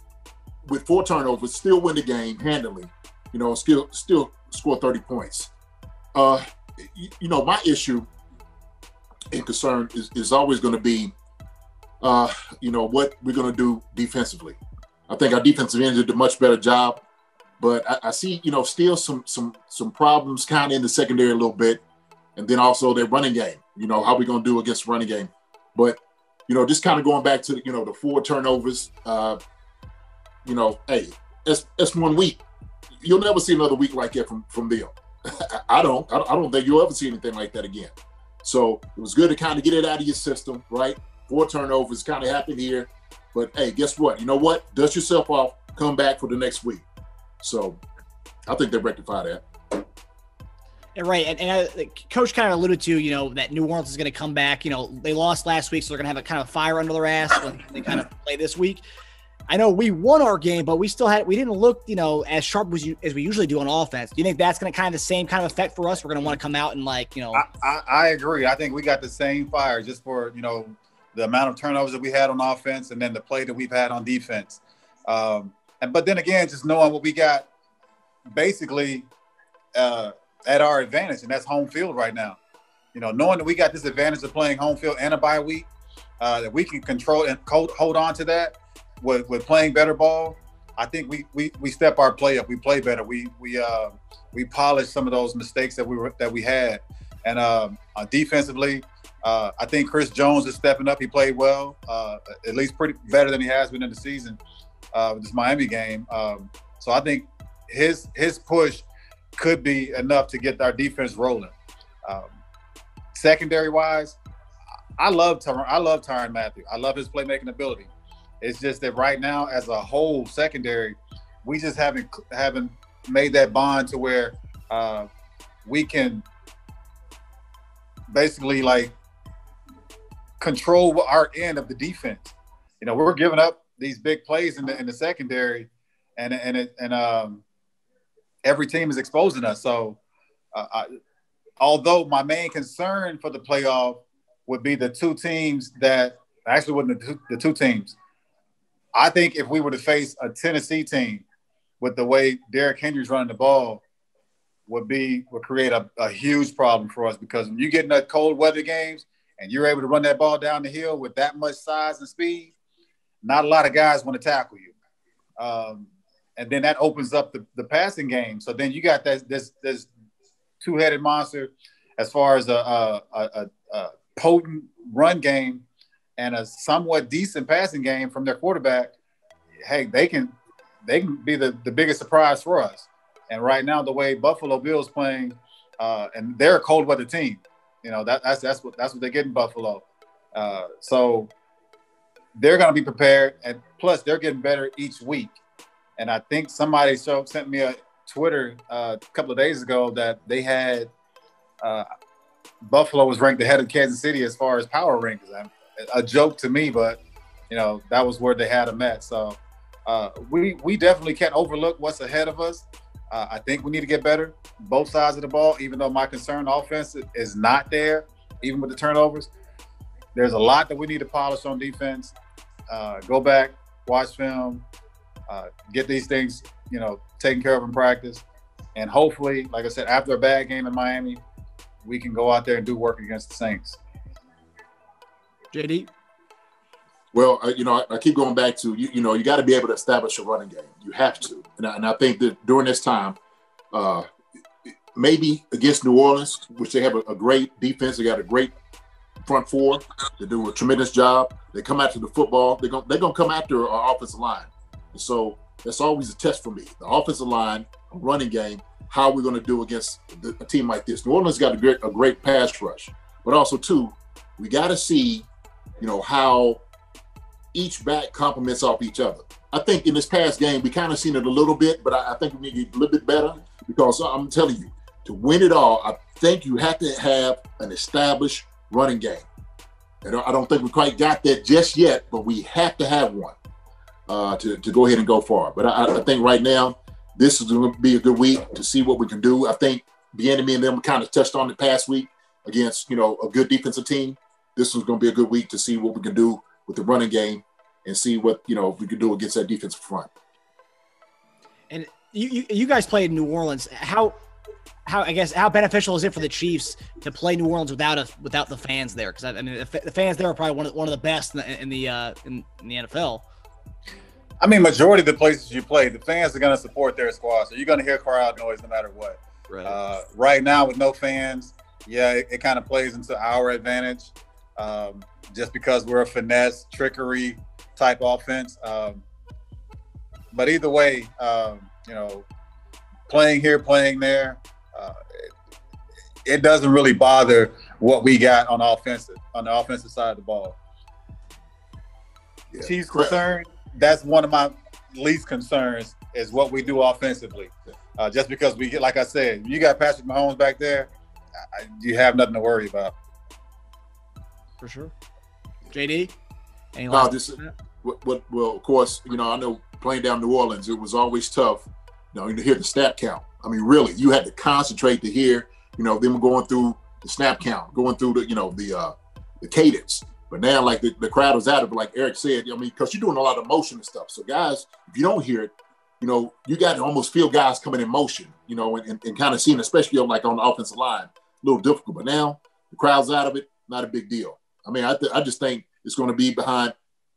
with 4 turnovers, still win the game handily, still score 30 points. My issue and concern is always going to be, what we're going to do defensively. I think our defensive end did a much better job, but I see, still some problems kind of in the secondary a little bit, and then also their running game. How we going to do against the running game. But, just kind of going back to, the 4 turnovers, hey, that's 1 week. You'll never see another week like that from them. I don't think you'll ever see anything like that again. So it was good to kind of get it out of your system, right? 4 turnovers kind of happened here. But, hey, guess what? You know what? Dust yourself off, come back for the next week. So I think they rectify that.
Right, and the coach kind of alluded to, that New Orleans is going to come back. They lost last week, so they're going to have a kind of fire under their ass when they kind of play this week. I know we won our game, but we didn't look, as sharp as we usually do on offense. Do you think that's going to kind of the same kind of effect for us? We're going to want to come out and
I agree. I think we got the same fire just for, the amount of turnovers that we had on offense and then the play that we've had on defense. But then again, just knowing what we got basically at our advantage, and that's home field right now. Knowing that we got this advantage of playing home field and a bye week, that we can control and hold on to that. With playing better ball, I think we step our play up. We play better. We polish some of those mistakes that we had, and defensively, I think Chris Jones is stepping up. He played well, at least pretty better than he has been in the season with this Miami game. So I think his push could be enough to get our defense rolling. Secondary wise, I love Tyrann Mathieu. I love his playmaking ability. It's just that right now, as a whole secondary, we just haven't made that bond to where we can basically control our end of the defense. We're giving up these big plays in the secondary, and every team is exposing us. So, although my main concern for the playoff would be the 2 teams that actually wasn't the 2 teams. I think if we were to face a Tennessee team with the way Derrick Henry's running the ball would create a huge problem for us, because when you get in that cold weather games and you're able to run that ball down the hill with that much size and speed, not a lot of guys want to tackle you. And then that opens up the passing game. So then you got this 2-headed monster as far as a potent run game and a somewhat decent passing game from their quarterback. Hey, they can be the biggest surprise for us. And right now, the way Buffalo Bill's playing, and they're a cold weather team, that's what they get in Buffalo. So they're going to be prepared, and plus they're getting better each week. And I think somebody sent me a Twitter a couple of days ago that they had Buffalo was ranked ahead of Kansas City as far as power rankings. A joke to me, but that was where they had them at. So we definitely can't overlook what's ahead of us. I think we need to get better, both sides of the ball, even though my concern offense is not there, even with the turnovers. There's a lot that we need to polish on defense. Go back, watch film, get these things, taken care of in practice. And hopefully, like I said, after a bad game in Miami, we can go out there and do work against the Saints.
JD?
Well, I keep going back to, you got to be able to establish a running game. You have to. And I think that during this time, maybe against New Orleans, which they have a great defense, they got a great front 4. They do a tremendous job. They come after the football. They're gonna come after our offensive line. And so that's always a test for me. The offensive line, running game, how we're going to do against a team like this. New Orleans got a great pass rush. But also, too, we got to see, how each back complements off each other. I think in this past game, we kind of seen it a little bit, but I think we need to get a little bit better because I'm telling you, to win it all, I think you have to have an established running game. And I don't think we quite got that just yet, but we have to have one to go ahead and go far. But I think right now, this is going to be a good week to see what we can do. I think Bieniemy and them kind of touched on it past week against, a good defensive team. This was going to be a good week to see what we can do with the running game and see what, if we can do against that defensive front.
And you guys played in New Orleans. How beneficial is it for the Chiefs to play New Orleans without the fans there? Because I mean, the fans there are probably one of the best in the NFL.
I mean, majority of the places you play, the fans are going to support their squad, so you're going to hear crowd noise no matter what.
Right.
Right now, with no fans, it kind of plays into our advantage, just because we're a finesse, trickery type offense. But either way, playing here, playing there, it doesn't really bother what we got on the offensive side of the ball.
Yeah,
Chiefs concerned, that's one of my least concerns is what we do offensively. Just because we get, like I said, you got Patrick Mahomes back there, you have nothing to worry about.
For sure. JD?
Well, of course, I know playing down New Orleans, it was always tough, to hear the snap count. I mean, really, you had to concentrate to hear, them going through the snap count, going through the cadence. But now, like the crowd was out of it, like Eric said, because you're doing a lot of motion and stuff. So guys, if you don't hear it, you got to almost feel guys coming in motion, and kind of seeing, especially on the offensive line, a little difficult. But now the crowd's out of it, not a big deal. I mean, I just think it's going to be behind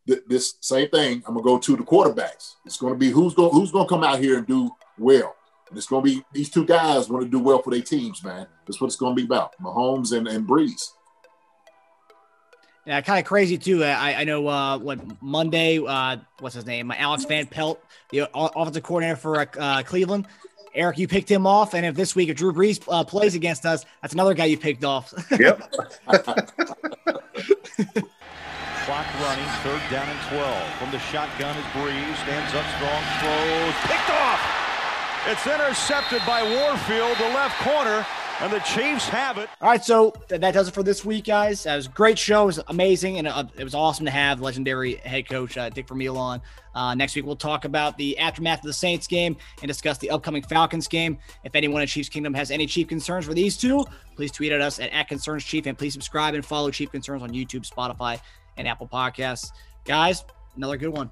this same thing. I'm going to go to the quarterbacks. It's going to be who's going to come out here and do well. And it's going to be these two guys want to do well for their teams, man. That's what it's going to be about, Mahomes and Brees.
Yeah, kind of crazy too. I know Monday, what's his name? Alex Van Pelt, the offensive coordinator for Cleveland. Eric, you picked him off, and if this week if Drew Brees plays against us, that's another guy you picked off.
Yep.
Clock running, 3rd down and 12. From the shotgun is Brees, stands up strong, throws, picked off. It's intercepted by Warfield, the left corner. And the Chiefs have it.
All right, so that does it for this week, guys. It was a great show. It was amazing, and it was awesome to have legendary head coach Dick Vermeil on. Next week, we'll talk about the aftermath of the Saints game and discuss the upcoming Falcons game. If anyone in Chiefs Kingdom has any Chief concerns for these two, please tweet at us at @ConcernsChief, and please subscribe and follow Chief Concerns on YouTube, Spotify, and Apple Podcasts. Guys, another good one.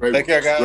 Take care, guys.